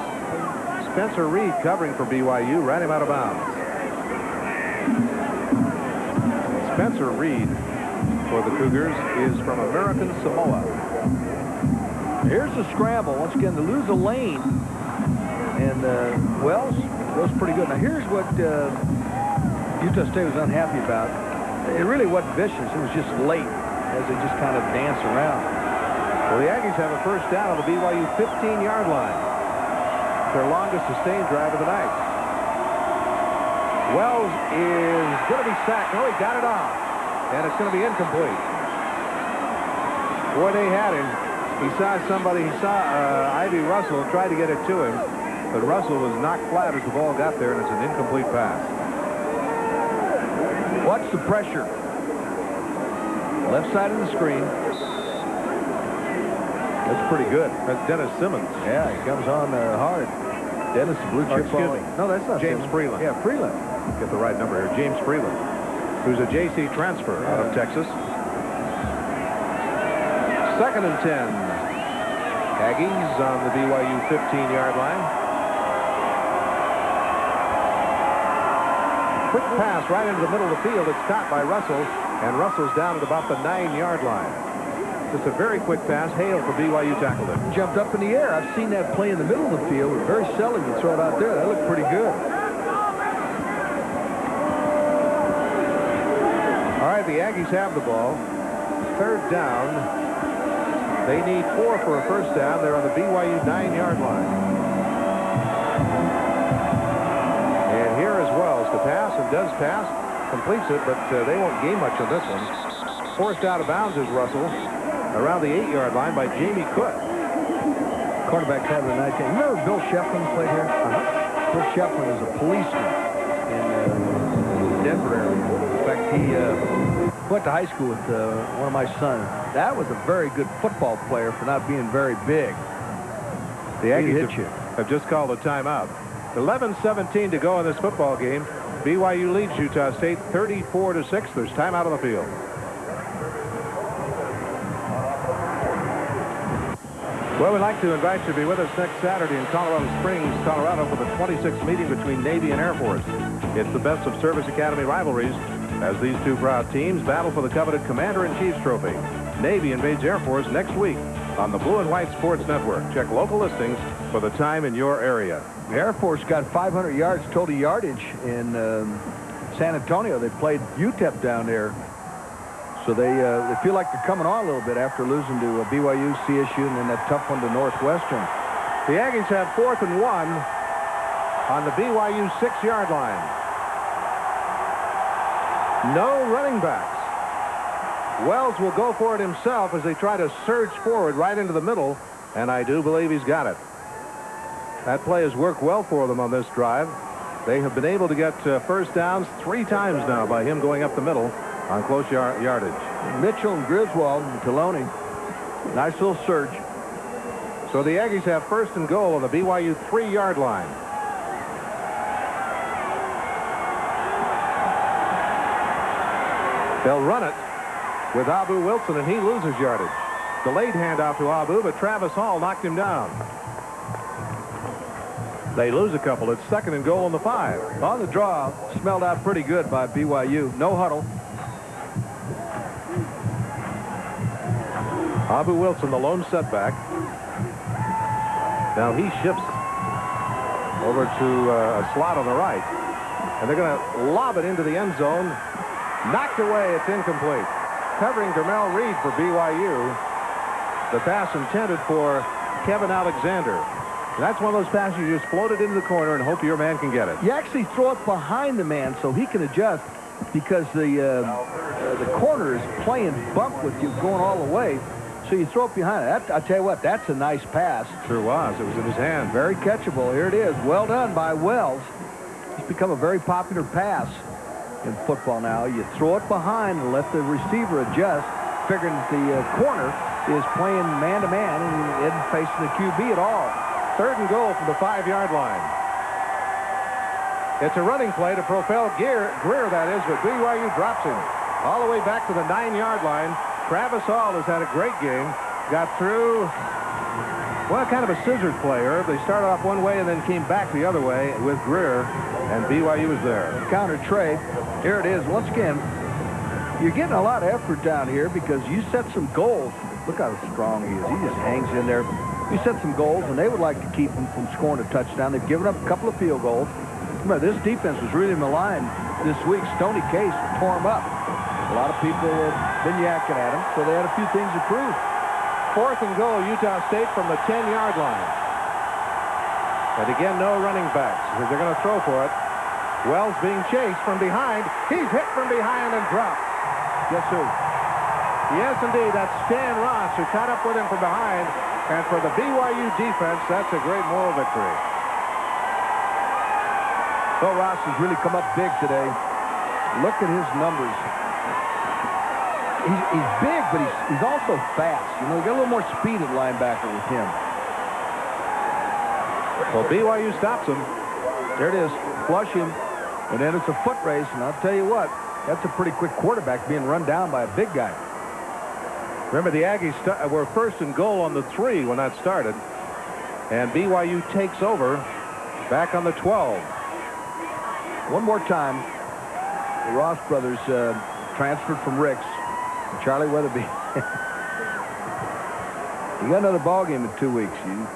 Spencer Reed covering for BYU, ran him out of bounds. Spencer Reed for the Cougars is from American Samoa. Here's the scramble. Once again, to lose a lane. And Wells goes pretty good. Now, here's what Utah State was unhappy about. It really wasn't vicious. It was just late as they just kind of dance around. Well, the Aggies have a first down on the BYU 15-yard line. Their longest sustained drive of the night. Wells is going to be sacked. No, he got it off. And it's going to be incomplete. Boy, they had him. He saw somebody. He saw Ivy Russell tried to get it to him. But Russell was knocked flat as the ball got there, and it's an incomplete pass. Watch the pressure. Left side of the screen. That's pretty good. That's Dennis Simmons. Yeah, he comes on hard. Dennis, the blue chip ball. No, that's not James Freeland. Yeah, Freeland. Get the right number here. James Freeland, who's a JC transfer out of Texas. 2nd and 10. Aggies on the BYU 15-yard line. Quick pass right into the middle of the field. It's caught by Russell, and Russell's down at about the 9-yard line. Just a very quick pass. Hale for BYU tackled it. Jumped up in the air. I've seen that play in the middle of the field. Very seldom you throw it out there. That looked pretty good. All right, the Aggies have the ball. 3rd down. They need 4 for a first down. They're on the BYU 9-yard line. And here is Wells to pass, and does pass, completes it, but they won't gain much on this one. Forced out of bounds is Russell around the 8-yard line by Jamie Cook. Quarterback having a nice game. Remember Bill Shefflin played here? Bill Shefflin is a policeman in Denver area. In fact, he went to high school with one of my sons. That was a very good football player for not being very big. The Aggies have just called a timeout. 11:17 to go in this football game. BYU leads Utah State 34-6. There's timeout on the field. Well, we'd like to invite you to be with us next Saturday in Colorado Springs, Colorado, for the 26th meeting between Navy and Air Force. It's the best of Service Academy rivalries as these two proud teams battle for the coveted Commander-in-Chief's trophy. Navy invades Air Force next week on the Blue and White Sports Network. Check local listings for the time in your area. The Air Force got 500 yards total yardage in San Antonio. They played UTEP down there. So they feel like they're coming on a little bit after losing to BYU, CSU, and then that tough one to Northwestern. The Aggies have 4th and 1 on the BYU 6-yard line. No running backs. Wells will go for it himself as they try to surge forward right into the middle, and I do believe he's got it. That play has worked well for them on this drive. They have been able to get first downs 3 times now by him going up the middle on close yardage. Mitchell and Griswold and Taloni. Nice little surge. So the Aggies have 1st and goal on the BYU 3-yard line. They'll run it with Abu Wilson, and he loses yardage. Delayed handoff to Abu, but Travis Hall knocked him down. They lose a couple. It's 2nd and goal on the 5. On the draw, smelled out pretty good by BYU. No huddle. Abu Wilson, the lone setback. Now he shifts over to a slot on the right. And they're going to lob it into the end zone. Knocked away. It's incomplete. Covering Dermel Reed for BYU. The pass intended for Kevin Alexander. And that's one of those passes you just float it into the corner and hope your man can get it. You actually throw it behind the man so he can adjust, because the corner is playing bunk with you going all the way. So you throw it behind it. I tell you what, that's a nice pass. Sure was. It was in his hand. Very catchable. Here it is. Well done by Wells. It's become a very popular pass in football now. You throw it behind and let the receiver adjust, figuring that the corner is playing man-to-man and isn't facing the QB at all. 3rd and goal from the 5-yard line. It's a running play to propel Greer, that is, but BYU drops him all the way back to the 9-yard line. Travis Hall has had a great game. Got through, well, kind of a scissors player. They started off one way and then came back the other way with Greer, and BYU was there. Counter trade. Here it is. Once again, you're getting a lot of effort down here because you set some goals. Look how strong he is. He just hangs in there. You set some goals, and they would like to keep him from scoring a touchdown. They've given up a couple of field goals. Remember, this defense was really maligned this week. Stoney Case tore him up. A lot of people have been yakking at him, so they had a few things to prove. 4th and goal, Utah State from the 10-yard line. And again, no running backs. They're going to throw for it. Wells being chased from behind. He's hit from behind and dropped. Guess who? Yes, indeed. That's Stan Ross, who caught up with him from behind. And for the BYU defense, that's a great moral victory. Well, Ross has really come up big today. Look at his numbers. He's big, but he's also fast. You know, you got a little more speed at linebacker with him. Well, BYU stops him. There it is. Flush him. And then it's a foot race. And I'll tell you what, that's a pretty quick quarterback being run down by a big guy. Remember, the Aggies were 1st and goal on the 3 when that started. And BYU takes over back on the 12. One more time, the Ross brothers transferred from Ricks. And Charlie Weatherby. You got another ball game in 2 weeks. You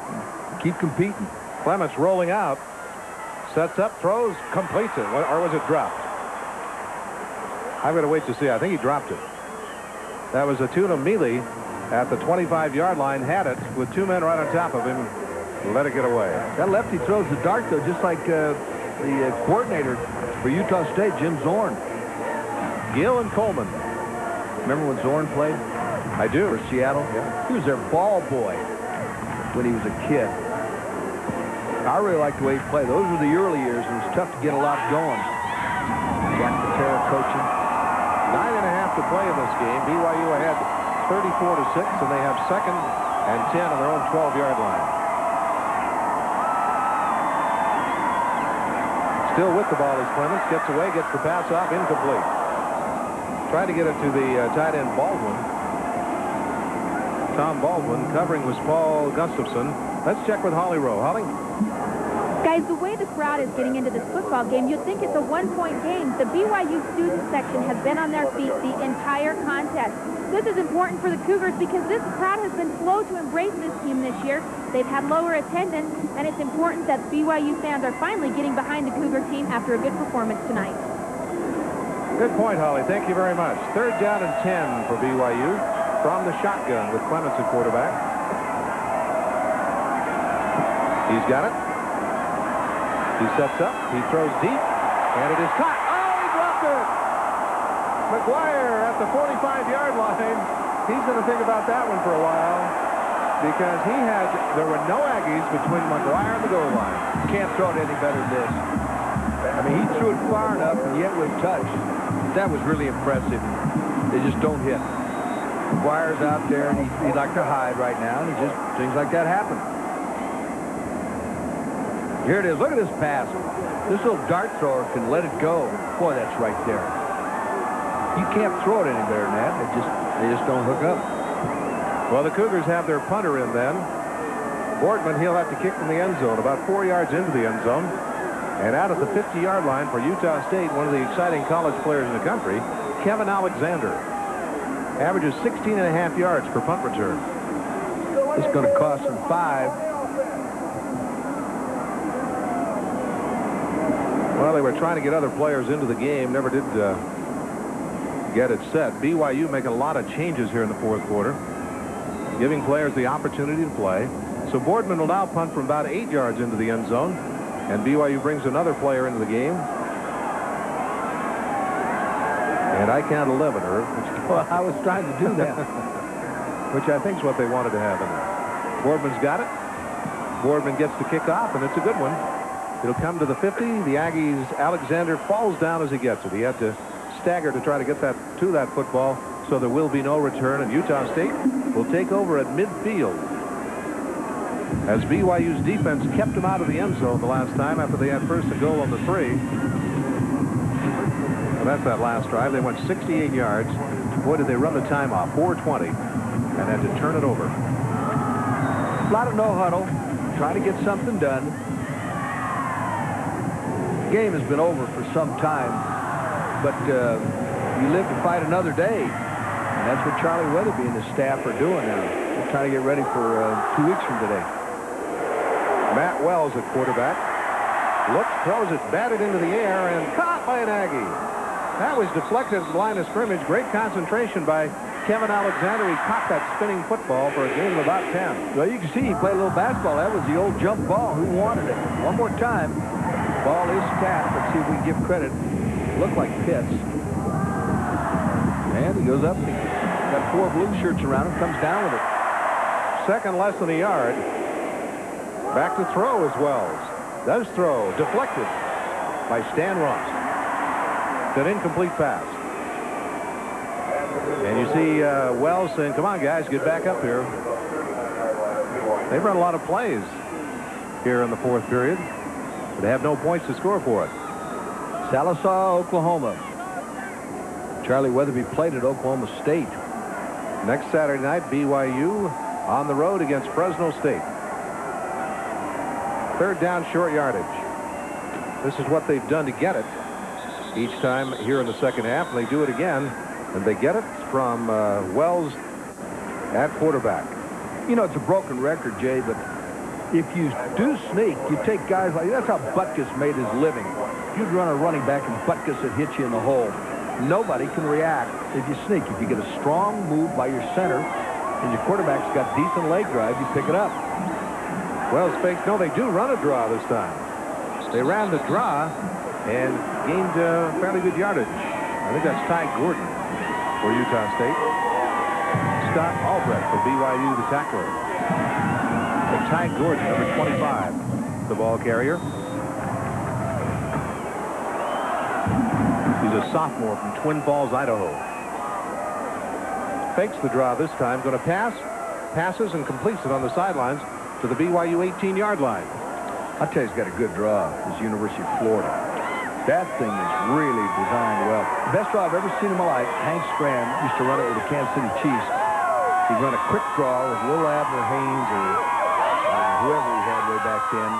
keep competing. Clements rolling out. Sets up, throws, completes it. Or was it dropped? I'm going to wait to see. I think he dropped it. That was Atuna Mealy at the 25-yard line. Had it with 2 men right on top of him. Let it get away. That lefty throws the dart, though, just like the coordinator for Utah State, Jim Zorn. Gill and Coleman. Remember when Zorn played? I do. For Seattle? Yeah. He was their ball boy when he was a kid. I really liked the way he played. Those were the early years. It was tough to get a lot going. Jack Patera coaching. 9.5 to play in this game. BYU ahead 34-6, and they have 2nd and 10 on their own 12-yard line. Still with the ball is Clements. Gets away, gets the pass off, incomplete. Tried to get it to the tight end Baldwin. Tom Baldwin. Covering was Paul Gustafson. Let's check with Holly Rowe. Holly? Guys, the way the crowd is getting into this football game, you'd think it's a one-point game. The BYU student section has been on their feet the entire contest. This is important for the Cougars because this crowd has been slow to embrace this team this year. They've had lower attendance, and it's important that BYU fans are finally getting behind the Cougar team after a good performance tonight. Good point, Holly. Thank you very much. 3rd down and 10 for BYU from the shotgun with Clements at quarterback. He's got it. He sets up. He throws deep, and it is caught. Oh, he dropped it. McGuire at the 45-yard line. He's going to think about that one for a while because there were no Aggies between McGuire and the goal line. Can't throw it any better than this. I mean, he threw it far enough, and yet with touch. That was really impressive. They just don't hit. McGuire's out there, and he'd like to hide right now, and things like that happen. Here it is. Look at this pass. This little dart thrower can let it go. Boy, that's right there. You can't throw it any better than that. They just don't hook up. Well, the Cougars have their punter in then. Boardman, he'll have to kick from the end zone, about 4 yards into the end zone. And out at the 50-yard line for Utah State, one of the exciting college players in the country, Kevin Alexander. Averages 16.5 yards per punt return. It's going to cost him 5. Well, they were trying to get other players into the game, never did get it set. BYU making a lot of changes here in the fourth quarter, giving players the opportunity to play. So Boardman will now punt from about 8 yards into the end zone, and BYU brings another player into the game. And I count 11, Irv. Well, I was trying to do that. Which I think is what they wanted to have in there. Boardman's got it. Boardman gets the kickoff, and it's a good one. It'll come to the 50. The Aggies, Alexander falls down as he gets it. He had to stagger to try to get that to that football, so there will be no return, and Utah State will take over at midfield. As BYU's defense kept them out of the end zone the last time after they had first and goal on the 3. Well, that's that last drive. They went 68 yards. Boy, did they run the time off. 4:20, and had to turn it over. A lot of no huddle, trying to get something done. The game has been over for some time, but you live to fight another day. And that's what Charlie Weatherby and his staff are doing now. They're trying to get ready for 2 weeks from today. Matt Wells at quarterback. Looks, throws it, batted into the air, and caught by an Aggie. That was deflected at the line of scrimmage. Great concentration by Kevin Alexander. He caught that spinning football for a gain of about 10. Well, you can see he played a little basketball. That was the old jump ball. Who wanted it? One more time. Ball is tapped. Let's see if we can give credit. Look like Pitts. And he goes up. He got 4 blue shirts around him. Comes down with it. Second less than a yard. Back to throw as Wells. Does throw. Deflected by Stan Ross. It's an incomplete pass. And you see Wells saying, come on, guys, get back up here. They've run a lot of plays here in the fourth period, but they have no points to score for it. Sallisaw, Oklahoma. Charlie Weatherby played at Oklahoma State. Next Saturday night, BYU on the road against Fresno State. Third down, short yardage. This is what they've done to get it each time here in the second half, and they do it again, and they get it from Wells at quarterback. You know, it's a broken record, Jay, but if you do sneak, you take guys like, that's how Butkus made his living. You'd run a running back and Butkus would hit you in the hole. Nobody can react if you sneak. If you get a strong move by your center and your quarterback's got decent leg drive, you pick it up. Wells fakes. No, they do run a draw this time. They ran the draw and gained fairly good yardage. I think that's Ty Gordon for Utah State. Scott Albrecht for BYU, the tackler. So Ty Gordon, number 25, the ball carrier. He's a sophomore from Twin Falls, Idaho. Fakes the draw this time. Going to pass. Passes and completes it on the sidelines to the BYU 18-yard line. I'll tell you, he's got a good draw. It's University of Florida. That thing is really designed well. The best draw I've ever seen in my life, Hank Strand used to run it with the Kansas City Chiefs. He'd run a quick draw with Will Abner Haynes or whoever he had way back then,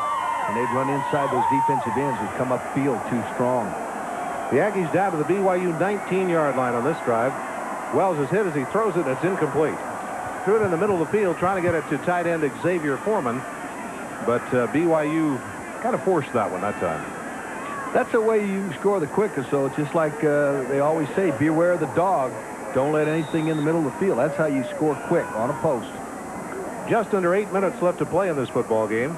and they'd run inside those defensive ends who'd come upfield too strong. The Aggies down to the BYU 19-yard line on this drive. Wells is hit as he throws it, and it's incomplete. Threw it in the middle of the field, trying to get it to tight end Xavier Foreman, but BYU kind of forced that one that time. That's the way you score the quickest, so it's just like they always say, beware of the dog. Don't let anything in the middle of the field. That's how you score quick, on a post. Just under 8 minutes left to play in this football game.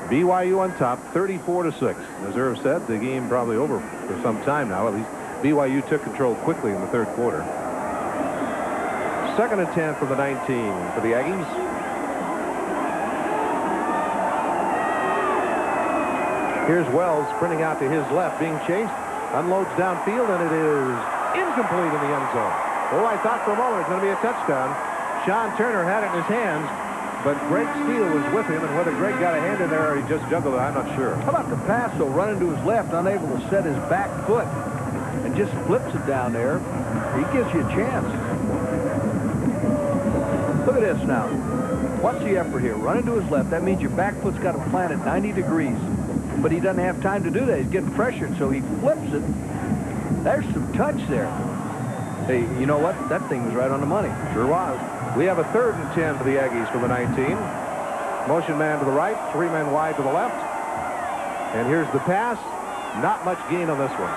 BYU on top, 34-6. As Irv said, the game probably over for some time now. At least BYU took control quickly in the third quarter. Second and 10 from the 19 for the Aggies. Here's Wells sprinting out to his left, being chased. Unloads downfield, and it is incomplete in the end zone. Oh, I thought for a moment it was going to be a touchdown. Sean Turner had it in his hands, but Greg Steele was with him, and whether Greg got a hand in there or he just juggled it, I'm not sure. How about the pass, though, running to his left, unable to set his back foot, and just flips it down there. He gives you a chance. Look at this now. Watch the effort here. Run into his left. That means your back foot's got to plant at 90 degrees. But he doesn't have time to do that. He's getting pressured, so he flips it. There's some touch there. Hey, you know what? That thing was right on the money. Sure was. We have a 3rd and 10 for the Aggies from the 19. Motion man to the right, 3 men wide to the left. And here's the pass. Not much gain on this one.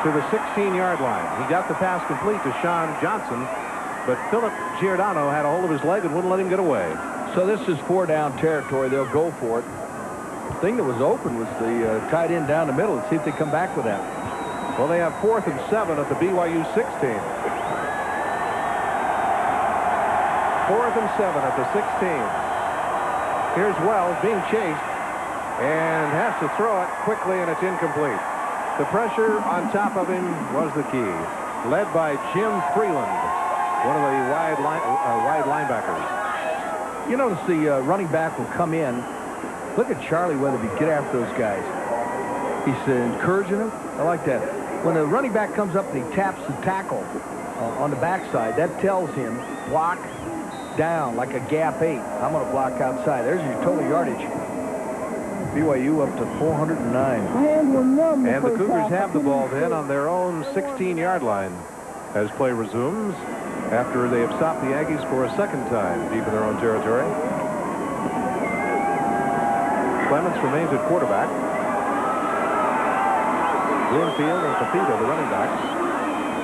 To the 16-yard line. He got the pass complete to Sean Johnson, but Philip Giordano had a hold of his leg and wouldn't let him get away. So this is 4-down territory. They'll go for it. The thing that was open was the tight end down the middle. Let's see if they come back with that. Well, they have 4th and 7 at the BYU 16. 4th and 7 at the 16. Here's Wells being chased and has to throw it quickly, and it's incomplete. The pressure on top of him was the key. Led by Jim Freeland, one of the wide linebackers. You notice the running back will come in. Look at Charlie Weatherby get after those guys. He's encouraging them. I like that. When the running back comes up and he taps the tackle on the backside, that tells him block down like a gap 8. I'm going to block outside. There's your total yardage. BYU up to 409. And the Cougars have the ball then on their own 16-yard line as play resumes after they have stopped the Aggies for a 2nd time deep in their own territory. Clements remains at quarterback. Bloomfield and Fafita, the running backs.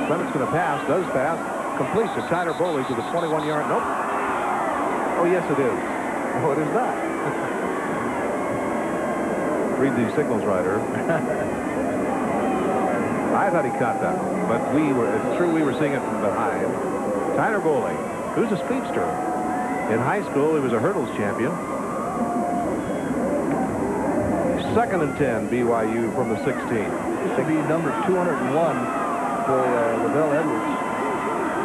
Clements going to pass, does pass, completes to Tyler Boley to the 21-yard. Nope. Oh, yes, it is. Oh, it is not. Read the signals writer. I thought he caught that, but it's true we were seeing it from behind. Tyler Boley, who's a speedster. In high school, he was a hurdles champion. 2nd and 10, BYU from the 16. This will be number 201 for Lavelle Edwards.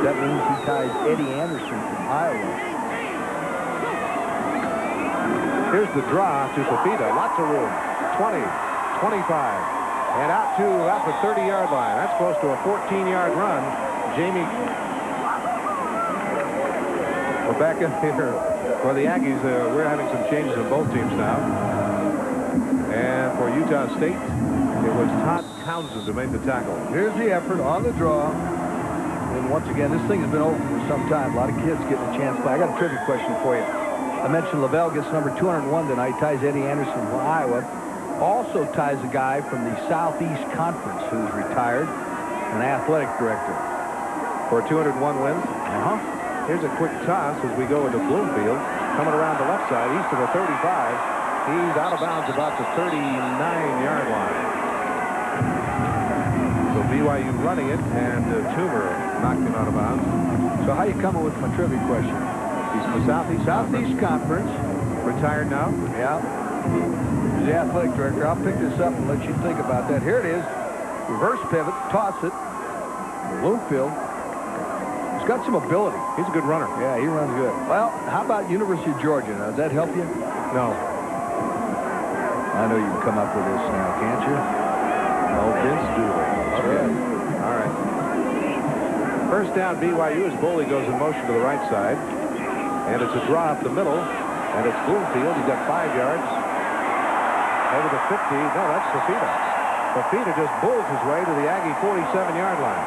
That means he ties Eddie Anderson from Iowa. Here's the draw to Fafita. Lots of room. 20, 25, and out to about the 30-yard line. That's close to a 14-yard run. Jamie, we're back in here for the Aggies. We're having some changes in both teams now. And for Utah State, it was Todd Townsend who made the tackle. Here's the effort on the draw. And once again, this thing has been open for some time. A lot of kids getting a chance to play. I got a trivia question for you. I mentioned Lavelle gets number 201 tonight, ties Eddie Anderson from Iowa. Also ties a guy from the Southeast Conference who's retired, an athletic director. For 201 wins. Here's a quick toss as we go into Bloomfield. Coming around the left side, east of the 35. He's out of bounds about the 39-yard line. So BYU running it, and Toomer knocked him out of bounds. So how you coming with my trivia question? He's from the Southeast Conference. Retired now? Yeah. He's the athletic director. I'll pick this up and let you think about that. Here it is. Reverse pivot, toss it. Bloomfield. He's got some ability. He's a good runner. Yeah, he runs good. Well, how about University of Georgia? Now, does that help you? No. I know you can come up with this now, can't you? Oh, Vince Dooley. Okay. All right. First down, BYU as Boley goes in motion to the right side. And it's a draw up the middle. And it's Bloomfield. He's got 5 yards. Over the 50. No, that's Fafita. Fafita just bulls his way to the Aggie 47-yard line.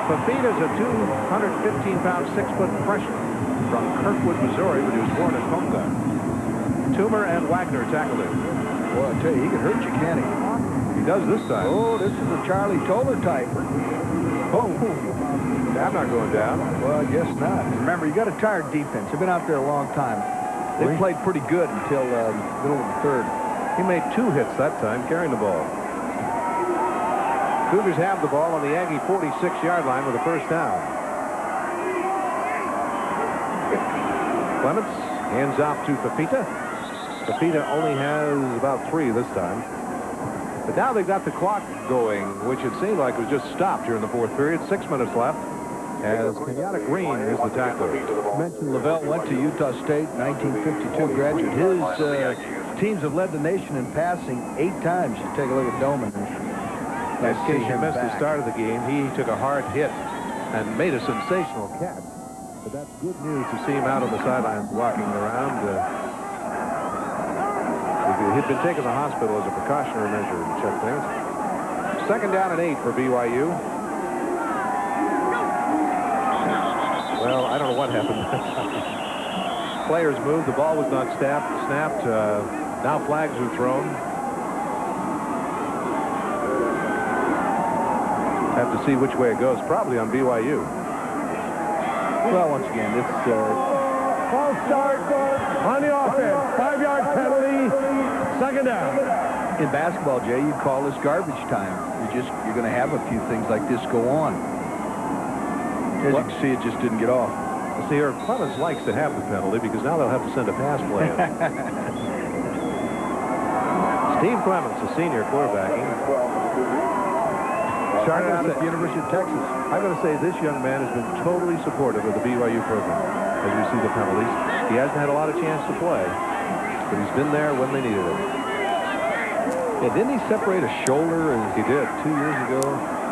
Fafita's a 215-pound, 6-foot freshman from Kirkwood, Missouri, but he was born in Tonga. Toomer and Wagner tackled him. Boy, I tell you, he can hurt you, can't he? He does this time. Oh, this is a Charlie Toller type. Oh, I'm not going down. Well, I guess not. Remember, you got a tired defense. They've been out there a long time. They played pretty good until middle of the 3rd. He made 2 hits that time, carrying the ball. Cougars have the ball on the Aggie 46-yard line with a first down. Clements hands off to Fafita. Fafita only has about 3 this time. But now they've got the clock going, which it seemed like was just stopped here in the 4th period. 6 minutes left. As Kenyatta Green is the tackler. You mentioned Lavelle went to Utah State, 1952 graduate. His teams have led the nation in passing 8 times. You take a look at Doman. As he missed the start of the game, he took a hard hit and made a sensational catch. But that's good news to see him out on the sidelines walking around. He'd been taken to the hospital as a precautionary measure to check things. 2nd down and 8 for BYU. Well, I don't know what happened. Players moved. The ball was not snapped. Now flags are thrown. Have to see which way it goes. Probably on BYU. Well, once again, it's False start on the offense. 5-yard penalty. 2nd down. in basketball, Jay, you'd call this garbage time. You're going to have a few things like this go on. As you can see, it just didn't get off. See, here, Clemens likes to have the penalty because now they'll have to send a pass play in. Steve Clemens, a senior quarterbacking. Started out at the University of Texas. I'm going to say this young man has been totally supportive of the BYU program as we see the penalties. He hasn't had a lot of chance to play, but he's been there when they needed him. Yeah, didn't he separate a shoulder? He did 2 years ago.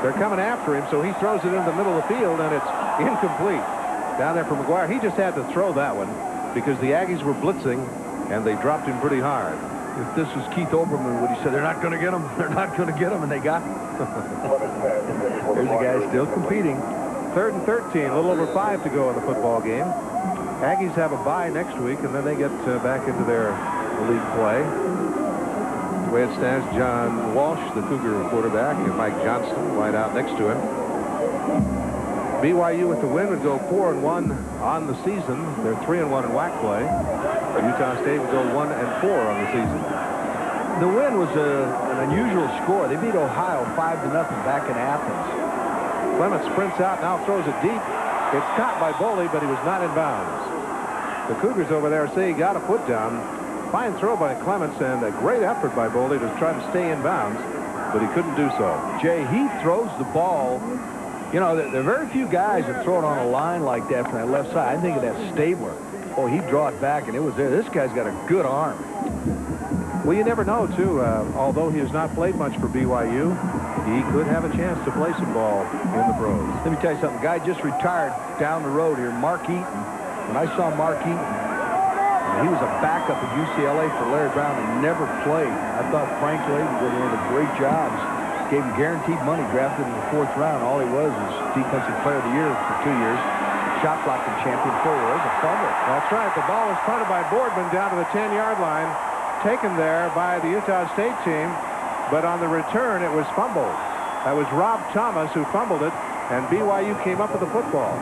They're coming after him, so he throws it in the middle of the field, and it's incomplete. Down there for McGuire. He just had to throw that one because the Aggies were blitzing, and they dropped him pretty hard. If this was Keith Oberman, would he say, they're not going to get him, they're not going to get him, and they got him? There's a guy still competing. 3rd and 13, a little over 5 to go in the football game. Aggies have a bye next week, and then they get back into their league play. The way it stands, John Walsh, the Cougar quarterback, and Mike Johnston wide out next to him. BYU with the win would go 4-1 on the season. They're 3-1 in WAC play. Utah State would go 1-4 on the season. The win was an unusual score. They beat Ohio 5-0 back in Athens. Clements sprints out, now throws it deep. It's caught by Boley, but he was not in bounds. The Cougars over there say he got a foot down. Fine throw by Clements and a great effort by Boley to try to stay in bounds, but he couldn't do so. Jay, he throws the ball. You know, there are very few guys that throw it on a line like that from that left side. I think of that Stabler. Oh, he'd draw it back, and it was there. This guy's got a good arm. Well, you never know, too. Although he has not played much for BYU, he could have a chance to play some ball in the pros. Let me tell you something. Guy just retired down the road here, Mark Eaton. When I saw Mark Eaton, he was a backup at UCLA for Larry Brown and never played. I thought Frank Layden did one of the great jobs. Gave him guaranteed money, drafted in the 4th round. All he was Defensive Player of the Year for 2 years. Shot blocking champion 4 years. A fumble. That's right. The ball was punted by Boardman down to the 10-yard line. Taken there by the Utah State team. But on the return, it was fumbled. That was Rob Thomas who fumbled it, and BYU came up with the football.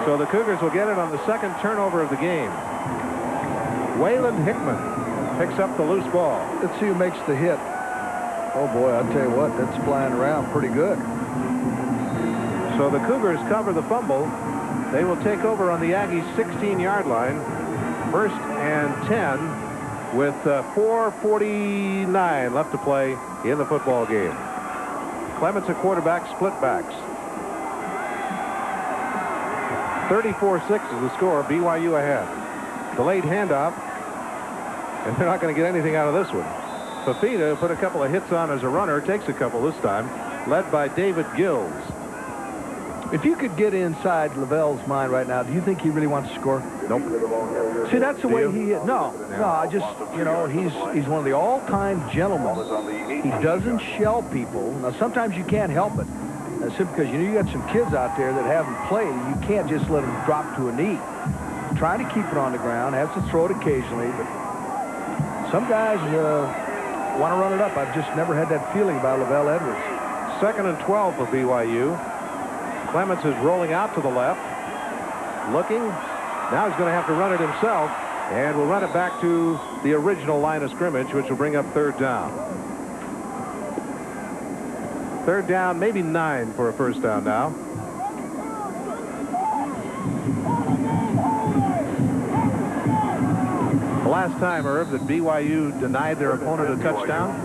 So the Cougars will get it on the 2nd turnover of the game. Waylon Hickman picks up the loose ball. Let's see who makes the hit. Oh, boy, I'll tell you what, that's flying around pretty good. So the Cougars cover the fumble. They will take over on the Aggies' 16-yard line. 1st and 10 with 4:49 left to play in the football game. Clements a quarterback, split backs. 34-6 is the score. BYU ahead. Delayed handoff, and they're not going to get anything out of this one. Fafita put a couple of hits on as a runner, takes a couple this time, led by David Gills. If you could get inside Lavelle's mind right now, do you think he really wants to score? Nope. See, that's the way he is. No, I just, you know, he's one of the all-time gentlemen. He doesn't shell people. Now, sometimes you can't help it. That's simply because, you know, you got some kids out there that haven't played. You can't just let them drop to a knee. Trying to keep it on the ground, has to throw it occasionally, but some guys want to run it up. I've just never had that feeling about Lavelle Edwards. 2nd and 12 for BYU. Clements is rolling out to the left. Looking. Now he's going to have to run it himself. And we'll run it back to the original line of scrimmage, which will bring up 3rd down. 3rd down, maybe 9 for a 1st down now. The last time, Irv, that BYU denied their opponent a touchdown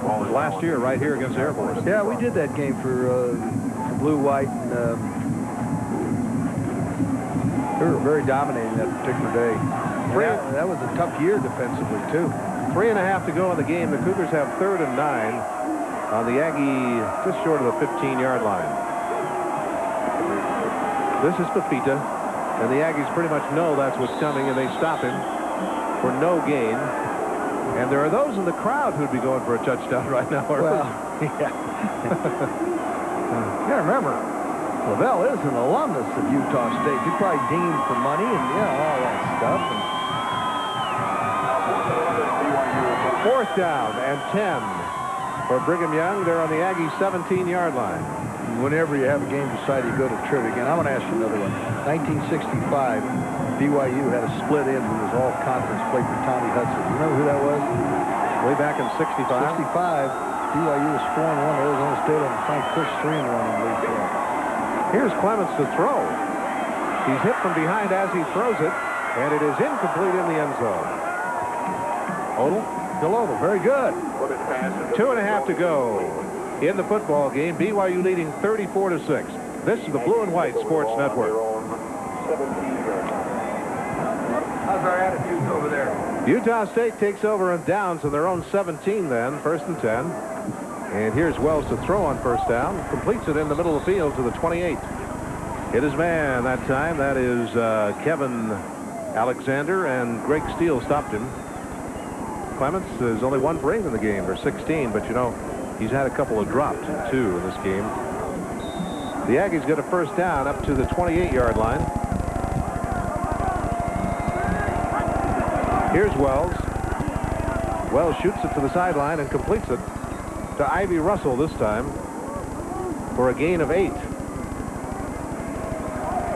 was last year right here against Air Force. Yeah, we did that game for Blue White, and they were very dominating that particular day. That was a tough year defensively, too. 3.5 to go in the game. The Cougars have 3rd and 9 on the Aggie, just short of the 15-yard line. This is Fafita, and the Aggies pretty much know that's what's coming, and they stop him for no gain. And there are those in the crowd who'd be going for a touchdown right now. Well, yeah. You gotta remember, Lavelle is an alumnus of Utah State. He probably dinged for money and all that stuff. And 4th down and 10 for Brigham Young. They're on the Aggies 17-yard line. Whenever you have a game decided, you go to trivia again. I'm going to ask you another one. 1965, BYU had a split end who was all conference play for Tommy Hudson. You remember who that was? Way back in 65. 65, BYU was 4-1. Arizona State on Frank Fish 3-1 in the league. Here's Clements to throw. He's hit from behind as he throws it, and it is incomplete in the end zone. Odell? Still over. Very good. 2.5 to go in the football game. BYU leading 34-6. This is the Blue and White Sports Network. How's our attitudes over there? Utah State takes over on downs on their own 17 then, 1st and 10. And here's Wells to throw on 1st down. Completes it in the middle of the field to the 28. Hit his man that time. That is Kevin Alexander, and Greg Steele stopped him. Clements is only 1 for 8 in the game, or 16, but you know, he's had a couple of dropped, too, in this game. The Aggies get a 1st down up to the 28-yard line. Here's Wells. Wells shoots it to the sideline and completes it to Ivy Russell this time for a gain of 8.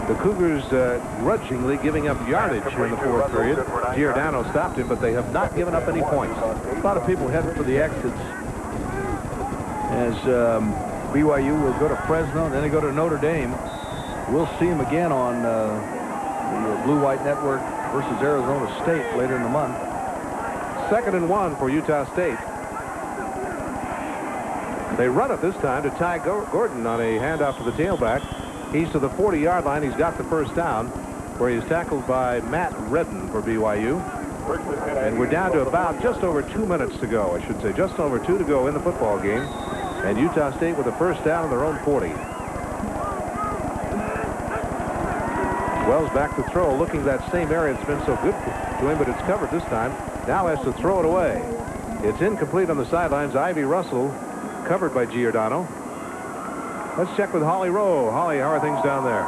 The Cougars grudgingly giving up yardage here in the 4th period. Giordano stopped him, but they have not given up any points. A lot of people headed for the exits as BYU will go to Fresno, and then they go to Notre Dame. We'll see them again on the Blue-White Network versus Arizona State later in the month. 2nd and 1 for Utah State. They run it this time to Ty Gordon on a handoff to the tailback. He's to the 40-yard line. He's got the 1st down, where he's tackled by Matt Redden for BYU. And we're down to about just over 2 minutes to go, I should say. Just over 2 to go in the football game. And Utah State with a 1st down on their own 40. Wells back to throw, looking that same area. It's been so good to him, but it's covered this time. Now has to throw it away. It's incomplete on the sidelines. Ivy Russell covered by Giordano. Let's check with Holly Rowe. Holly, how are things down there?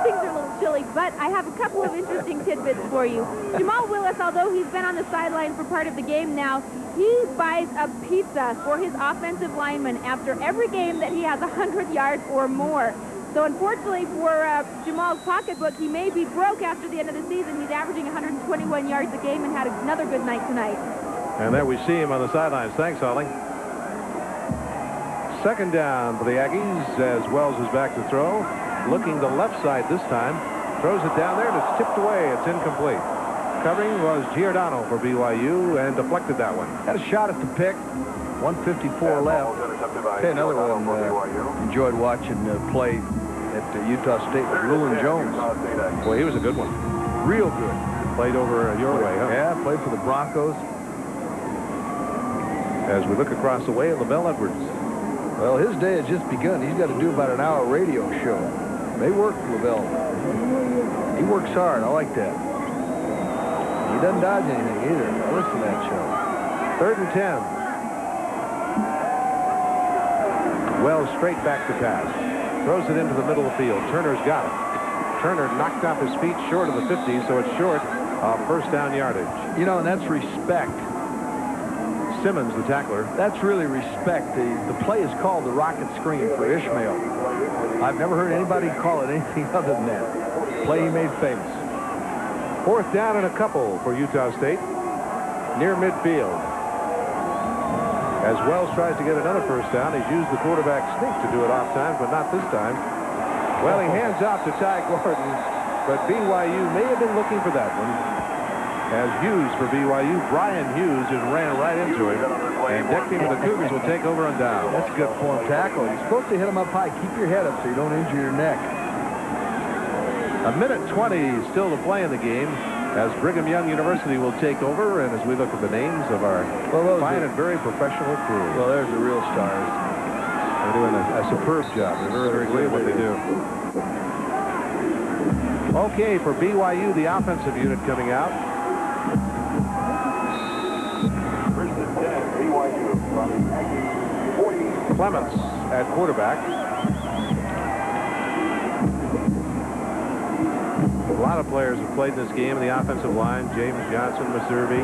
Things are a little chilly, but I have a couple of interesting tidbits for you. Jamal Willis, although he's been on the sideline for part of the game now, he buys a pizza for his offensive linemen after every game that he has 100 yards or more. So unfortunately for Jamal's pocketbook, he may be broke after the end of the season. He's averaging 121 yards a game and had another good night tonight. And there we see him on the sidelines. Thanks, Holly. 2nd down for the Aggies as Wells is back to throw. Looking the left side this time. Throws it down there and it's tipped away. It's incomplete. Covering was Giordano for BYU and deflected that one. Had a shot at the pick. 1:54 left. Okay, another one enjoyed watching play at Utah State with Rulon Jones. Boy, he was a good one. Real good. Played over your way, huh? Yeah, played for the Broncos. As we look across the way at LaBelle Edwards. Well, his day has just begun. He's got to do about an hour radio show. They work, LaBelle. He works hard. I like that. He doesn't dodge anything either. I listen to that show. 3rd and 10. Wells straight back to pass. Throws it into the middle of the field. Turner's got it. Turner knocked off his feet short of the 50, so it's short of 1st down yardage. You know, and that's respect. Simmons, the tackler. That's really respect. The play is called the rocket screen for Ishmael. I've never heard anybody call it anything other than that. Play he made famous. 4th down and a couple for Utah State. Near midfield. As Wells tries to get another 1st down, he's used the quarterback sneak to do it off times, but not this time. Well, he hands off to Ty Gordon, but BYU may have been looking for that one. As Hughes for BYU, Brian Hughes just ran right into him. And next team of the Cougars will take over on down. That's a good form tackle. You're supposed to hit him up high. Keep your head up so you don't injure your neck. 1:20 still to play in the game as Brigham Young University will take over. And as we look at the names of our fine and very professional crew. Well, there's the real stars. They're doing a superb job. They're very, very good at what they do. Okay, for BYU, the offensive unit coming out. Clements at quarterback. A lot of players have played in this game in the offensive line. James Johnson, Meservey,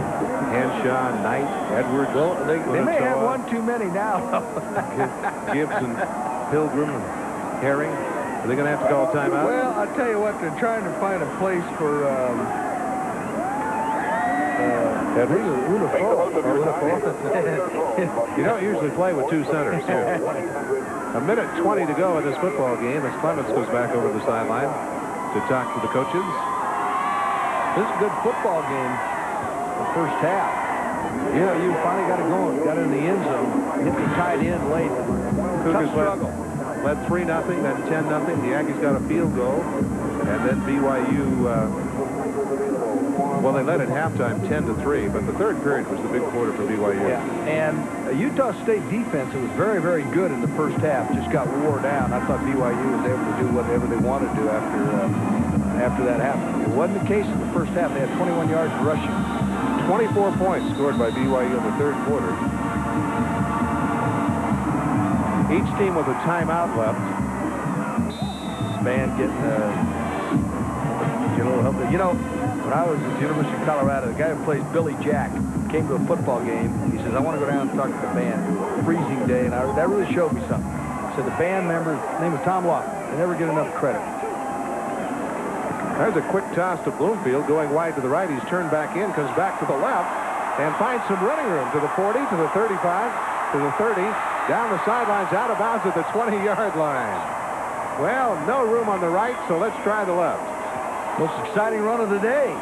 Henshaw, Knight, Edwards. Well, they may have one too many now. Gibson, Pilgrim, and Herring. Are they going to have to call a timeout? Well, I'll tell you what, they're trying to find a place for You don't usually play with two centers. A minute 20 to go in this football game as Clements goes back over the sideline to talk to the coaches. This is a good football game. The first half. You finally got it going. Got in the end zone. Hit the tight end late. Tough struggle. Led 3-0, then 10-0. The Aggies got a field goal. And then BYU, well, they led at halftime 10-3, but the third period was the big quarter for BYU. Yeah, and Utah State defense, it was very, very good in the first half. Just got wore down. I thought BYU was able to do whatever they wanted to do after that happened. It wasn't the case in the first half. They had 21 yards rushing. 24 points scored by BYU in the third quarter. Each team with a timeout left. Band getting a little help. You know, when I was at the University of Colorado, the guy who plays Billy Jack came to a football game. He says, I want to go down and talk to the band. Freezing day, and that really showed me something. He said the band member, his name was Tom Walker. They never get enough credit. There's a quick toss to Bloomfield, going wide to the right. He's turned back in, comes back to the left, and finds some running room to the 40, to the 35, to the 30, down the sidelines, out of bounds at the 20-yard line. Well, no room on the right, so let's try the left. Most exciting run of the day.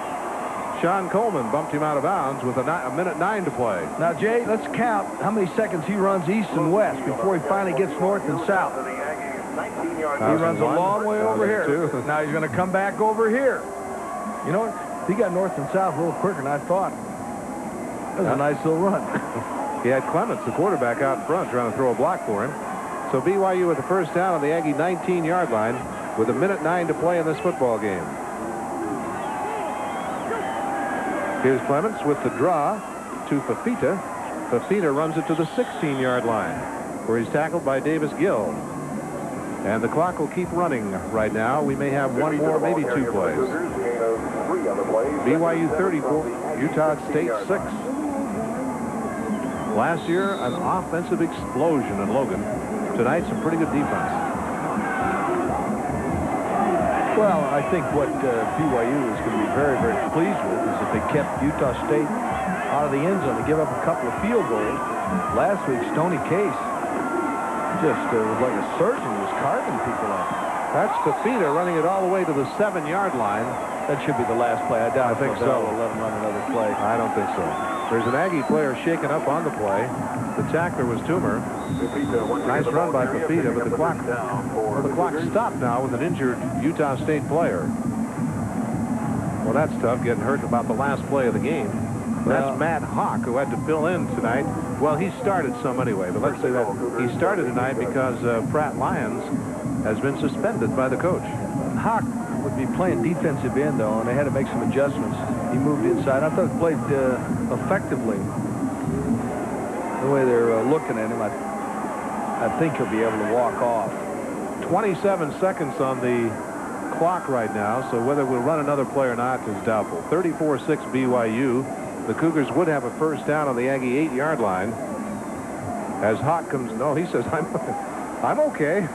Sean Coleman bumped him out of bounds with a minute 9 to play. Now, Jay, let's count how many seconds he runs east and west before he finally gets north and south. He runs a long way over here. Now he's going to come back over here. You know what? He got north and south a little quicker than I thought. That was a nice little run. He had Clements, the quarterback, out in front trying to throw a block for him. So BYU with the first down on the Aggie 19-yard line with a minute 9 to play in this football game. Here's Clements with the draw to Fafita. Fafita runs it to the 16-yard line where he's tackled by Davis Gill. And the clock will keep running right now. We may have one more, maybe two plays. BYU 34, Utah State 6. Last year, an offensive explosion in Logan. Tonight, some pretty good defense. Well, I think what BYU is going to be very, very pleased with is that they kept Utah State out of the end zone. They give up a couple of field goals. Last week, Stoney Case just was like a surgeon. He was carving people up. That's Fafita running it all the way to the 7-yard line. That should be the last play. I doubt. I think so. They'll let him run another play. I don't think so. There's an Aggie player shaken up on the play. The tackler was Toomer. Nice run by Fafita, but the clock stopped now with an injured Utah State player. Well, that's tough, getting hurt about the last play of the game. That's Matt Hawk, who had to fill in tonight. Well, he started some anyway, but let's say that he started tonight because Pratt Lyons has been suspended by the coach. Hawk would be playing defensive end, though, and they had to make some adjustments. He moved inside. I thought he played effectively. The way they're looking at him, I think he'll be able to walk off. 27 seconds on the clock right now, so whether we'll run another play or not is doubtful. 34-6 BYU. The Cougars would have a first down on the Aggie 8-yard line. As Hawk comes, no, he says, I'm okay.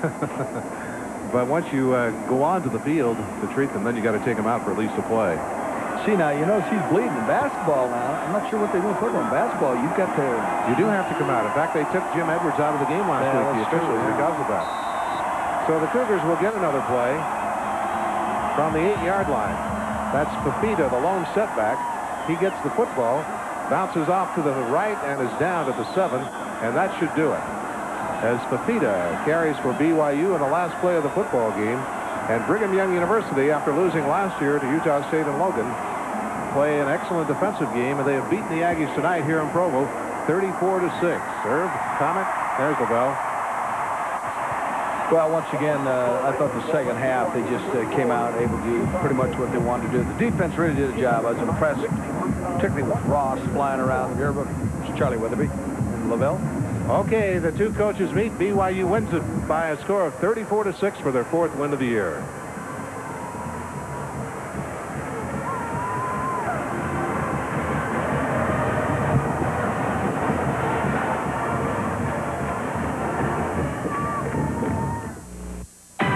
But once you go on to the field to treat them, then you got to take them out for at least a play. See, now, you know, she's bleeding in basketball now. I'm not sure what they do in football. In basketball, you've got to... You do have to come out. In fact, they took Jim Edwards out of the game last week, the officials, because of that. So the Cougars will get another play from the 8-yard line. That's Fafita, the lone setback. He gets the football, bounces off to the right, and is down at the 7, and that should do it. As Fafita carries for BYU in the last play of the football game, and Brigham Young University, after losing last year to Utah State and Logan, play an excellent defensive game, and they have beaten the Aggies tonight here in Provo, 34-6. Serve, comment, there's the bell. Well, once again, I thought the second half, they just came out able to do pretty much what they wanted to do. The defense really did a job. I was impressed, particularly with Ross flying around here, but it's Charlie Weatherby and Lavelle. Okay, the two coaches meet. BYU wins it by a score of 34-6 for their 4th win of the year.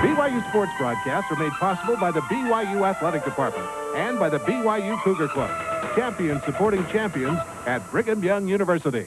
BYU sports broadcasts are made possible by the BYU Athletic Department and by the BYU Cougar Club, champions supporting champions at Brigham Young University.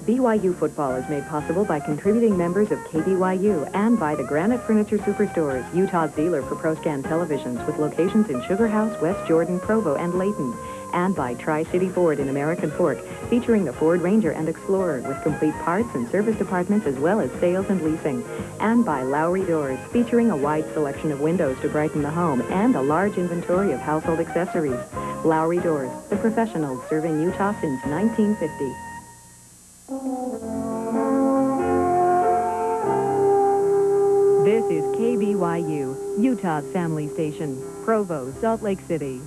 BYU football is made possible by contributing members of KBYU and by the Granite Furniture Superstores, Utah's dealer for ProScan televisions with locations in Sugar House, West Jordan, Provo, and Layton. And by Tri-City Ford in American Fork, featuring the Ford Ranger and Explorer with complete parts and service departments as well as sales and leasing. And by Lowry Doors, featuring a wide selection of windows to brighten the home and a large inventory of household accessories. Lowry Doors, the professionals serving Utah since 1950. This is KBYU, Utah's family station, Provo, Salt Lake City.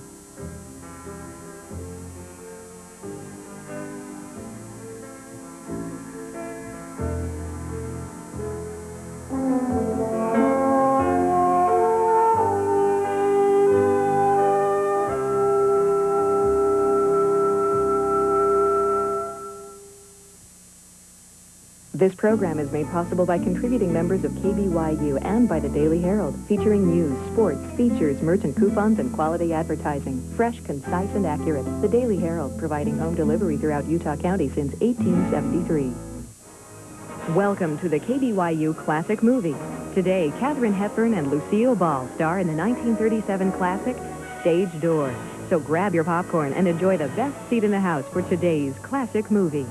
This program is made possible by contributing members of KBYU and by the Daily Herald, featuring news, sports, features, merchant coupons, and quality advertising. Fresh, concise, and accurate. The Daily Herald, providing home delivery throughout Utah County since 1873. Welcome to the KBYU Classic Movie. Today, Katharine Hepburn and Lucille Ball star in the 1937 classic, Stage Door. So grab your popcorn and enjoy the best seat in the house for today's classic movie.